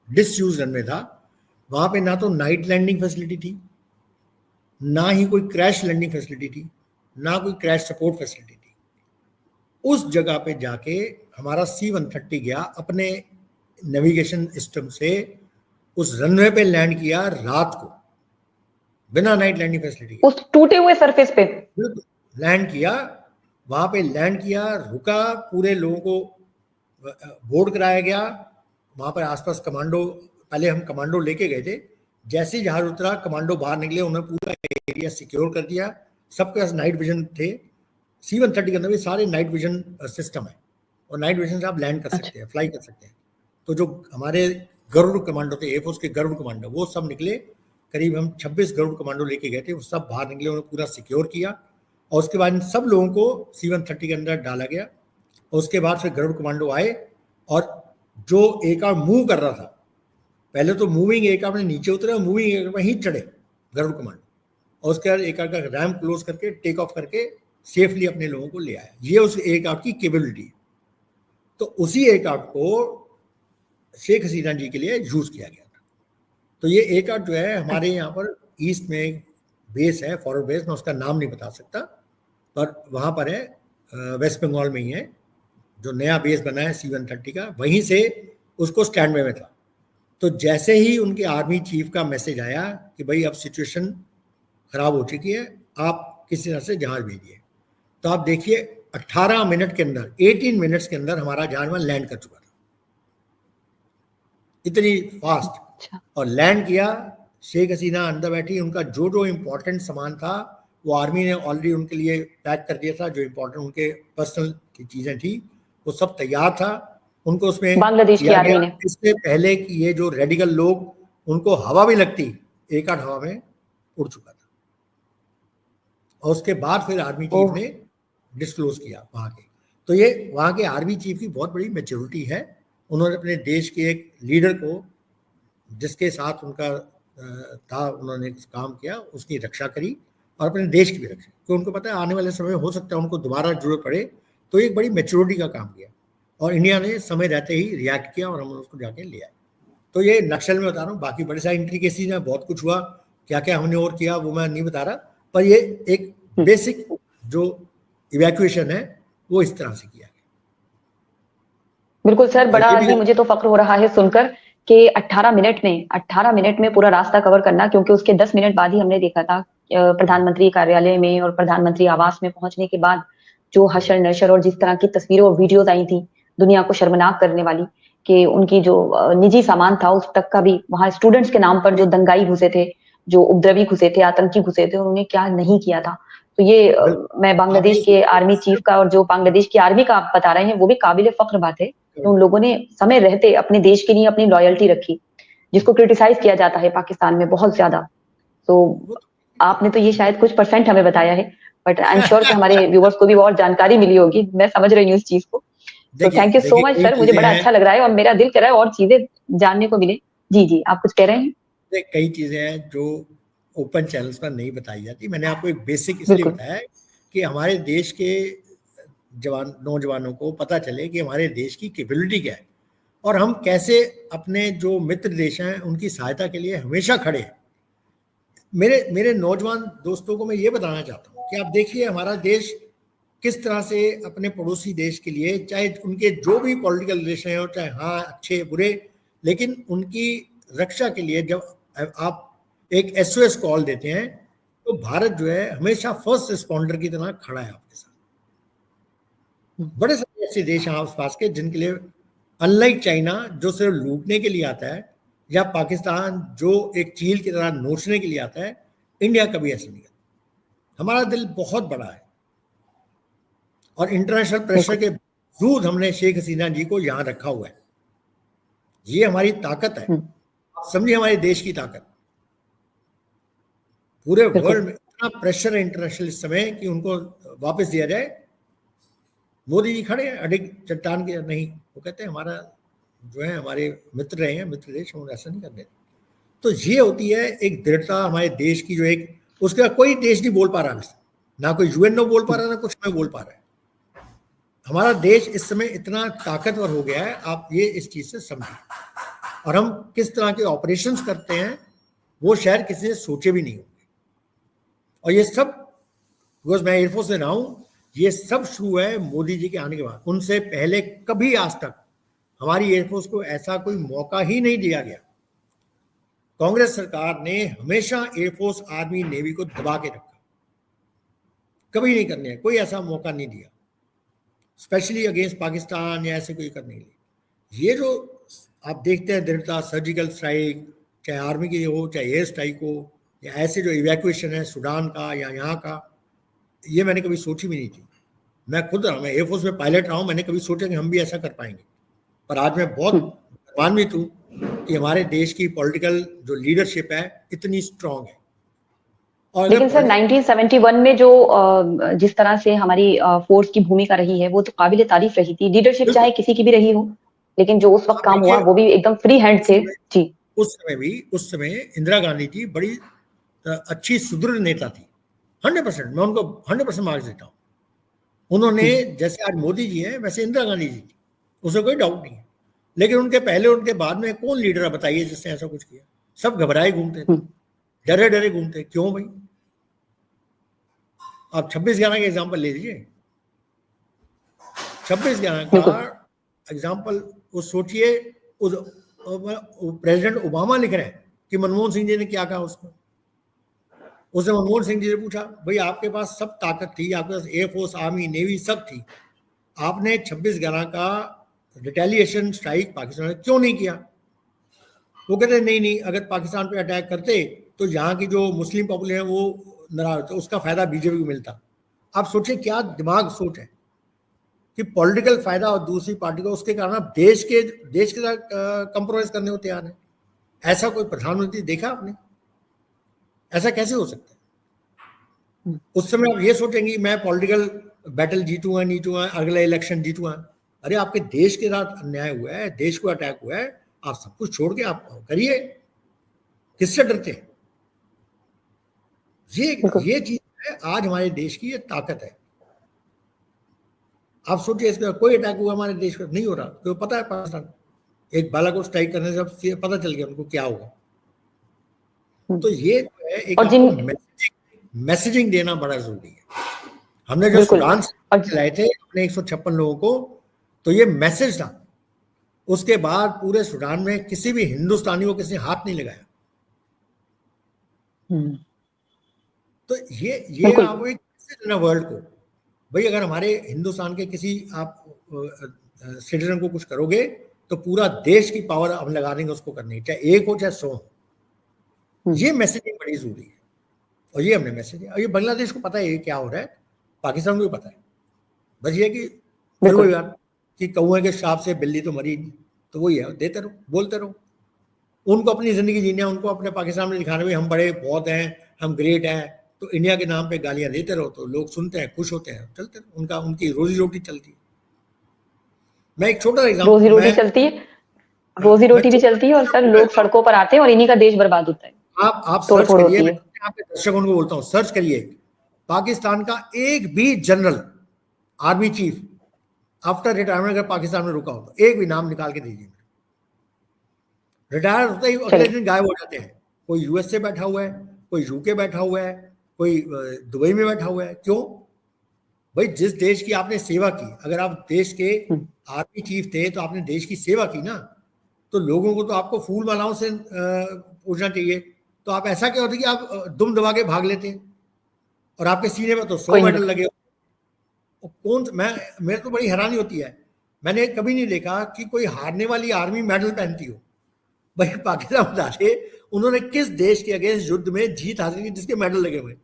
A: डिसयूज रनवे था। वहाँ पे ना तो नाइट लैंडिंग फैसिलिटी थी, ना ही कोई क्रैश लैंडिंग फैसिलिटी थी, ना कोई क्रैश सपोर्ट फैसिलिटी थी। उस जगह पे जाके हमारा C-130 गया, अपने नेविगेशन सिस्टम से उस रनवे पे लैंड किया रात को, बिना नाइट लैंडिंग फैसिलिटी के,
B: उस टूटे हुए सरफेस पे
A: लैंड किया। वहां पे लैंड किया, रुका, पूरे लोगों को बोर्ड कराया गया। वहां पर आसपास कमांडो, पहले हम कमांडो लेके गए थे, जैसे ही जहाज उतरा कमांडो बाहर निकले, उन्होंने पूरा एरिया सिक्योर कर दिया। सबके पास नाइट विजन थे। C-130 के अंदर भी सारे नाइट विजन सिस्टम है, और नाइट विजन से आप लैंड कर सकते हैं, फ्लाई कर सकते हैं। तो जो हमारे गरुड़ कमांडो थे, एयरफोर्स के गरुड़ कमांडो, वो सब निकले। करीब हम 26 गरुड़ कमांडो लेके गए थे, वो सब बाहर निकले, उन्होंने पूरा सिक्योर किया। और उसके बाद इन सब लोगों को C-130 के अंदर डाला गया। और उसके बाद फिर गरुड़ कमांडो आए, और जो एयरक्राफ्ट मूव कर रहा था, पहले तो मूविंग एयरक्राफ्ट में नीचे उतरे और मूविंग एयरक्राफ्ट में ही चढ़े गरुड़ कमांडो, और उसके बाद एयरक्राफ्ट का रैम्प क्लोज करके टेक ऑफ करके सेफली अपने लोगों को ले आया। ये उस एयरक्राफ्ट की कैपेबिलिटी है। तो उसी एयरक्राफ्ट को शेख हसीना जी के लिए यूज किया गया था। तो ये एयरक्राफ्ट जो है हमारे यहाँ पर ईस्ट में एक बेस है, फॉरवर्ड बेस, मैं उसका नाम नहीं बता सकता, पर वहाँ पर है, वेस्ट बंगाल में ही है, जो नया बेस बना है C-130 का, वहीं से उसको स्टैंड बाय में था। तो जैसे ही उनके आर्मी चीफ का मैसेज आया कि भाई अब सिचुएशन खराब हो चुकी है, आप किसी तरह से जहाज भेजिए, तो आप देखिए 18 मिनट के अंदर, 18 मिनट्स के अंदर हमारा जहाज वहां लैंड कर चुका था, इतनी फास्ट। और लैंड किया, शेख हसीना अंदर बैठी, उनका जो जो इम्पोर्टेंट सामान था वो आर्मी ने ऑलरेडी उनके लिए पैक कर दिया था, जो इम्पोर्टेंट उनके पर्सनल की चीजें थी वो सब तैयार था। उनको उसमें
B: बांग्लादेश की आर्मी ने,
A: इससे पहले कि ये जो रेडिकल लोग, उनको हवा भी लगती, एक आध हवा में उड़ चुका था। और उसके बाद फिर आर्मी चीफ ने डिस्क्लोज किया वहां के। तो ये वहां के आर्मी चीफ की बहुत बड़ी मैच्योरिटी है। उन्होंने अपने देश के एक लीडर को, जिसके साथ उनका था, उन्होंने काम किया, उसकी रक्षा करी और अपने देश की भी रक्षा, क्योंकि उनको पता है आने वाले समय में हो सकता है उनको दोबारा जरूरत पड़े। तो एक बड़ी मैच्योरिटी का काम किया, और इंडिया ने समय रहते ही रिएक्ट किया और हम उसको जाके ले आए। तो ये नक्सल में बता रहा हूँ, बाकी बड़े सारे इंट्रिकेसीज हैं, बहुत कुछ हुआ, क्या क्या हमने और किया वो मैं नहीं बता रहा, पर ये एक बेसिक जो इवैक्यूएशन है वो इस तरह से किया गया।
B: बिल्कुल सर, बड़ा ही मुझे तो फक्र हो रहा है सुनकर कि 18 मिनट में पूरा रास्ता कवर करना, क्योंकि उसके 10 मिनट बाद ही हमने देखा था प्रधानमंत्री कार्यालय में और प्रधानमंत्री आवास में पहुंचने के बाद जो हशर नशर और जिस तरह की तस्वीरें और वीडियोज आई थी दुनिया को शर्मनाक करने वाली, कि उनकी जो निजी सामान था उस तक का भी वहां स्टूडेंट्स के नाम पर जो दंगाई घुसे थे, जो उपद्रवी घुसे थे, आतंकी घुसे थे, उन्होंने क्या नहीं किया था। तो ये मैं बांग्लादेश के आर्मी चीफ का और जो बांग्लादेश की आर्मी का आप बता रहे हैं वो भी काबिल फख्र बात है कि उन लोगों ने समय रहते अपने देश के लिए अपनी लॉयल्टी रखी, जिसको क्रिटिसाइज किया जाता है पाकिस्तान में बहुत ज्यादा। तो आपने तो ये शायद कुछ % हमें बताया है, बट आई एम श्योर कि हमारे व्यूवर्स को भी और जानकारी मिली होगी, मैं समझ रही हूँ इस चीज को। तो thank you so much sir, मुझे बड़ा अच्छा लग रहा है और मेरा दिल कर रहा है और चीजें जानने को मिले। जी जी, आप कुछ कह रहे हैं?
A: कई चीजें हैं जो ओपन चैनल्स पर नहीं बताई जाती। मैंने आपको एक बेसिक इसलिए बताया कि हमारे देश के नौजवानों को पता चले कि हमारे देश की कैपेबिलिटी क्या है, और हम कैसे अपने जो मित्र देश हैं उनकी सहायता के लिए हमेशा खड़े हैं। मेरे नौजवान दोस्तों को मैं ये बताना चाहता हूँ कि आप देखिए हमारा देश किस तरह से अपने पड़ोसी देश के लिए, चाहे उनके जो भी पॉलिटिकल रिलेशन हो, चाहे हाँ अच्छे बुरे, लेकिन उनकी रक्षा के लिए जब आप एक SOS कॉल देते हैं तो भारत जो है हमेशा फर्स्ट रिस्पॉन्डर की तरह खड़ा है आपके साथ। बड़े सारे ऐसे देश हैं आसपास के जिनके लिए, अनलाइक चाइना जो सिर्फ लूटने के लिए आता है, या पाकिस्तान जो एक चील की तरह नोचने के लिए आता है, इंडिया कभी ऐसा नहीं करता। हमारा दिल बहुत बड़ा है, और इंटरनेशनल प्रेशर के बावजूद हमने शेख हसीना जी को यहाँ रखा हुआ है। ये हमारी ताकत है। समझिए हमारे देश की ताकत। पूरे वर्ल्ड में इतना प्रेशर है इंटरनेशनल इस समय कि उनको वापस दिया जाए। मोदी जी खड़े हैं अडिग चट्टान के, नहीं, वो कहते हैं हमारा जो है हमारे मित्र रहे हैं, मित्र देश, हम ऐसा नहीं करते। तो ये होती है एक दृढ़ता हमारे देश की, जो एक उसका कोई देश नहीं बोल पा रहा, ना कोई यूएन में बोल पा रहा, ना कुछ में बोल पा रहा है। हमारा देश इस समय इतना ताकतवर हो गया है, आप ये इस चीज से समझिए। और हम किस तरह के ऑपरेशंस करते हैं वो शायद किसी ने सोचे भी नहीं होंगे। और ये सब, बिकॉज मैं एयरफोर्स से रहा हूं, ये सब शुरू है मोदी जी के आने के बाद। उनसे पहले कभी आज तक हमारी एयरफोर्स को ऐसा कोई मौका ही नहीं दिया गया। कांग्रेस सरकार ने हमेशा एयरफोर्स, आर्मी, नेवी को दबा के रखा, कभी नहीं करने, कोई ऐसा मौका नहीं दिया, स्पेशली अगेंस्ट पाकिस्तान या ऐसे कोई करने के लिए। ये जो आप देखते हैं दृढ़ता, सर्जिकल स्ट्राइक, चाहे आर्मी की हो, चाहे एयर स्ट्राइक हो, या ऐसे जो इवैक्यूएशन है सूडान का या यहाँ का, ये मैंने कभी सोची भी नहीं थी। मैं खुद रहा, मैं एयरफोर्स में पायलट रहा हूँ, मैंने कभी सोचा कि हम भी ऐसा कर पाएंगे। पर आज मैं बहुत गौरवान्वित हूँ कि हमारे देश की पॉलिटिकल जो लीडरशिप है इतनी स्ट्रांग है। और
B: लेकिन सर 1971 में जो जिस तरह से हमारी फोर्स की भूमिका रही है वो तो काबिले तारीफ रही थी। लीडरशिप चाहे किसी की भी रही हो, लेकिन जो उस वक्त काम हुआ वो भी एकदम फ्री हैंड थे जी।
A: उस समय इंदिरा गांधी जी बड़ी अच्छी सुदृढ़ नेता थी, 100%। मैं उनको 100% मार्क्स देता हूँ। उन्होंने, जैसे आज मोदी जी हैं वैसे इंदिरा गांधी जी थी, उसमें कोई डाउट नहीं है। लेकिन उनके पहले, उनके बाद में कौन लीडर है बताइए जिसने ऐसा कुछ किया? सब घबराए घूमते थे, डरे डरे घूमते। क्यों भाई? आप 26/11 का एग्जाम्पल ले लीजिए। 26/11 का एग्जाम्पल वो सोचिए, प्रेसिडेंट ओबामा लिख रहे हैं कि मनमोहन सिंह जी ने क्या कहा उसको। उसने मनमोहन सिंह जी से पूछा, भाई आपके पास सब ताकत थी, आपके पास एयरफोर्स, आर्मी, नेवी सब थी, आपने 26/11 का रिटेलिएशन स्ट्राइक पाकिस्तान में क्यों नहीं किया? वो कहते नहीं, अगर पाकिस्तान पे अटैक करते तो यहाँ की जो मुस्लिम पॉपुलेशन है वो नाराज होता, उसका फायदा बीजेपी को मिलता। आप सोचिए क्या दिमाग सोच है कि पॉलिटिकल फायदा और दूसरी पार्टी को, उसके कारण आप देश के साथ कंप्रोमाइज करने को तैयार है। ऐसा कोई प्रधानमंत्री देखा आपने? ऐसा कैसे हो सकता है? उस समय आप ये सोचेंगे मैं पॉलिटिकल बैटल जीतूंगा, नहीं जीतूंगा, अगला इलेक्शन जीतूंगा। अरे आपके देश के साथ अन्याय हुआ है, देश को अटैक हुआ है, आप सब कुछ छोड़ के आप करिए। किससे डरते हैं? ये चीज है आज हमारे देश की, ये ताकत है। आप सोचिए इसका कोई अटैक हुआ हमारे देश पर, नहीं हो रहा, तो पता है पाकिस्तान एक बालाकोट स्ट्राइक करने से पता चल गया उनको क्या होगा। तो ये जो है एक मैसेजिंग देना बड़ा जरूरी है। हमने जो सूडान से लाए थे अपने 156 लोगों को, तो ये मैसेज था। उसके बाद पूरे सूडान में किसी भी हिंदुस्तानी को किसी ने हाथ नहीं लगाया। तो ये आपको एक मैसेज देना वर्ल्ड को, भाई अगर हमारे हिंदुस्तान के किसी आप सिटीजन को कुछ करोगे तो पूरा देश की पावर हम लगा देंगे उसको करने, चाहे एक हो चाहे 100 हो। ये मैसेजिंग बड़ी जरूरी है और ये हमने मैसेज दिया। और ये बांग्लादेश को पता है ये क्या हो रहा है, पाकिस्तान को भी पता है। बस ये कि फिर वही बात कि कौए के शाप से बिल्ली तो मरी नहीं, तो वही है, देते रहो, बोलते रहो। उनको अपनी जिंदगी जीने, उनको अपने पाकिस्तान में दिखाने में हम बड़े बहुत हैं, हम ग्रेट हैं, तो इंडिया के नाम पे गालियां देते रहो तो लोग सुनते हैं, खुश होते हैं, चलते रहो, उनकी रोजी रोटी चलती है। मैं एक छोटा एग्जांपल,
B: रोजी रोटी चलती है, रोजी रोटी भी चलती है और सर लोग सड़कों पर आते हैं और इन्हीं का देश बर्बाद होता है।
A: आप सर्च करिए, मैं यहाँ पे दर्शकों को बोलता हूँ, सर्च करिए पाकिस्तान का एक भी general, army chief after retirement अगर पाकिस्तान में रुका हो तो एक भी नाम निकाल के दीजिए। रिटायर होते ही अगले दिन गायब हो जाते हैं। कोई यूएस से बैठा हुआ है, कोई यूके बैठा हुआ है, कोई दुबई में बैठा हुआ है। क्यों भाई? जिस देश की आपने सेवा की, अगर आप देश के आर्मी चीफ थे तो आपने देश की सेवा की ना, तो लोगों को तो आपको फूल मालाओं से पूछना चाहिए। तो आप ऐसा क्या होता कि आप दुम दबा के भाग लेते हैं और आपके सीने में तो 100 मेडल लगे। मेरे तो बड़ी हैरानी होती है, मैंने कभी नहीं देखा कि कोई हारने वाली आर्मी मेडल पहनती हो। भाई पाकिस्तान बता रहे उन्होंने किस देश के अगेंस्ट युद्ध में जीत हासिल की जिसके मेडल लगे हुए?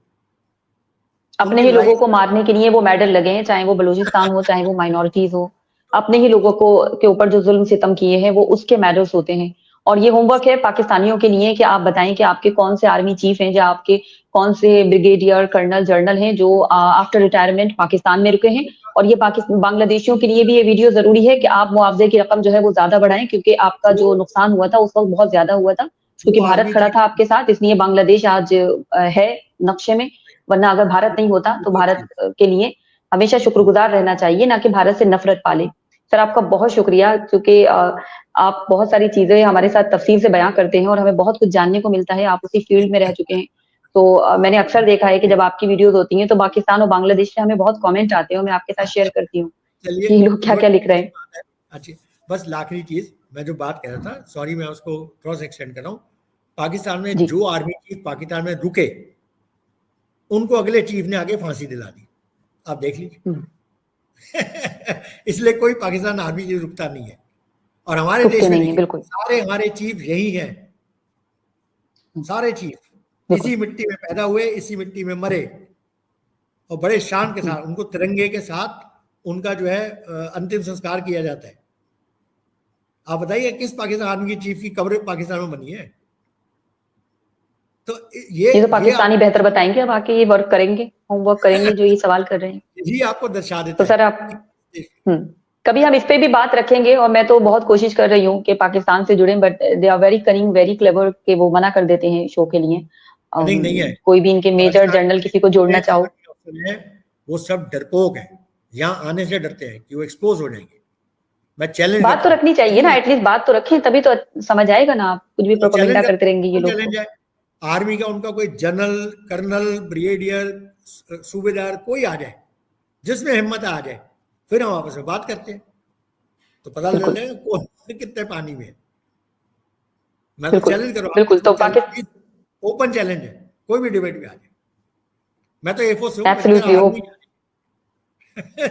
B: अपने ही लोगों को मारने के लिए वो मेडल लगे हैं, चाहे वो बलूचिस्तान हो, चाहे वो माइनॉरिटीज हो। अपने ही लोगों को के ऊपर जो जुल्म सितम किए हैं वो उसके मेडल्स होते हैं। और ये होमवर्क है पाकिस्तानियों के लिए कि आप बताएं कि आपके कौन से आर्मी चीफ हैं, या आपके कौन से ब्रिगेडियर, कर्नल, जनरल हैं जो आफ्टर रिटायरमेंट पाकिस्तान में रुके हैं। और ये पाकिस्तान बांग्लादेशियों के लिए भी ये वीडियो जरूरी है कि आप मुआवजे की रकम जो है वो ज्यादा बढ़ाएं, क्योंकि आपका जो नुकसान हुआ था उस वक्त बहुत ज्यादा हुआ था, क्योंकि
A: जो
B: भारत
A: आर्मी
B: खड़ा था
A: चीफ
B: आपके साथ, इसलिए बांग्लादेश आज है नक्शे में। वरना अगर भारत नहीं होता तो भारत के लिए हमेशा शुक्रगुजार रहना चाहिए, ना कि भारत से नफरत पाले। सर आपका बहुत शुक्रिया, क्योंकि आप बहुत सारी चीजें हमारे साथ तफसील से बयां करते हैं और हमें बहुत कुछ जानने को मिलता है। आप उसी फील्ड में रह चुके हैं, तो मैंने अक्सर देखा है कि जब आपकी वीडियोस होती हैं तो पाकिस्तान और बांग्लादेश से हमें बहुत कमेंट आते हैं, और मैं आपके साथ शेयर करती हूँ
A: चलिए,
B: कि ये लोग क्या क्या लिख रहे हैं।
A: अच्छी, बस आखिरी चीज मैं जो बात कह रहा था, सॉरी मैं उसको थोड़ा सा एक्सटेंड कर रहा हूँ। पाकिस्तान में
B: जी
A: जो आर्मी चीफ पाकिस्तान में रुके, उनको अगले चीफ ने आगे फांसी दिला दी, आप देख लीजिए। इसलिए कोई पाकिस्तान आर्मी चीफ रुकता नहीं है। और हमारे
B: रुकते
A: देश में
B: नहीं है
A: देखिए,
B: बिल्कुल।
A: सारे हमारे चीफ यही हैं, सारे चीफ
B: बिल्कुल
A: इसी मिट्टी में पैदा हुए, इसी मिट्टी में मरे, और बड़े शान के साथ उनको तिरंगे के साथ उनका जो है अंतिम संस्कार किया जाता है। आप बताइए किस पाकिस्तान आर्मी की चीफ की कब्र पाकिस्तान में बनी है? तो
B: ये तो
A: ये
B: पाकिस्तानी
A: आपको
B: बेहतर बताएंगे, अब आके ये वर्क करेंगे, होमवर्क करेंगे जो ये सवाल कर रहे हैं।
A: यही आपको दर्शा
B: तो
A: देता है
B: सर आप
A: कि
B: कभी हम इस पे भी बात रखेंगे, और मैं तो बहुत कोशिश कर रही हूँ कि पाकिस्तान से जुड़े, but they are very cunning, very clever, कि वो मना कर देते हैं शो के लिए।
A: रनिंग नहीं है।
B: कोई भी इनके मेजर
A: पाकिस्तान
B: जनरल किसी को जोड़ना चाहो।
A: है, वो सब डरपोक है, यहाँ आने से डरते हैं कि वो एक्सपोज हो जाएंगे। मैं चैलेंज
B: बात
A: करता
B: तो
A: हूँ,
B: रखनी चाहिए ना, एटलीस्ट बात तो रखें, तभी तो समझ आएगा ना। आप कुछ भी
A: तो
B: प्रोपेगेंडा
A: चैलेंज
B: करते रहेंगे ये लोग तो।
A: चैलेंज है आर्मी का, उनका कोई जनरल, कर्नल, ब्रिगेडियर, सूबेदार कोई आ जाए, जिसमें हिम्मत आ जाए, फिर हम आपस में बात करते हैं, तो पता चल
B: बिल्कुल
A: जाएगा कौन कितने पानी में है। मैं तो
B: बिल्कुल
A: चैलेंज कर रहा हूँ,
B: बिल्कुल। तो
A: चैलेंज, ओपन चैलेंज है, कोई भी डिबेट में आ जाए। मैं तो एफओ से हूँ, मेरा
B: एब्सोल्युटली
A: आर्मी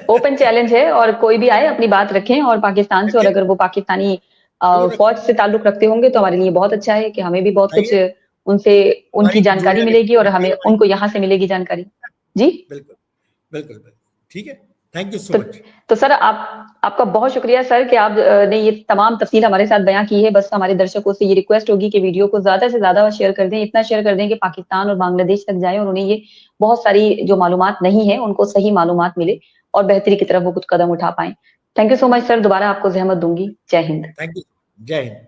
B: ओपन चैलेंज है, और कोई भी आए अपनी बात रखें और पाकिस्तान से, और
A: रखें,
B: अगर वो पाकिस्तानी
A: जरूर रखें,
B: फौज से ताल्लुक रखते होंगे तो हमारे लिए बहुत अच्छा है कि हमें भी बहुत कुछ
A: बताइए,
B: उनसे
A: हमारी
B: उनकी जानकारी
A: कमजोरियां
B: मिलेगी, और हमें
A: दिखाइए, हमारी
B: उनको यहाँ से मिलेगी जानकारी। जी
A: बिल्कुल बिल्कुल बिल्कुल, ठीक है, थैंक यू सो
B: तो
A: मच।
B: तो सर आपका बहुत शुक्रिया सर कि आप ने ये तमाम तफसील हमारे साथ बयां की है। बस हमारे दर्शकों से ये रिक्वेस्ट होगी कि वीडियो को ज्यादा से ज्यादा शेयर कर दें, इतना शेयर कर दें कि पाकिस्तान और बांग्लादेश तक जाए, और उन्हें ये बहुत सारी जो मालूमात नहीं है उनको सही मालूमात मिले, और बेहतरी की तरफ वो कुछ कदम उठा पाए। Thank you so much sir, दोबारा आपको जहमत दूंगी। जय हिंद।
A: थैंक यू, जय हिंद।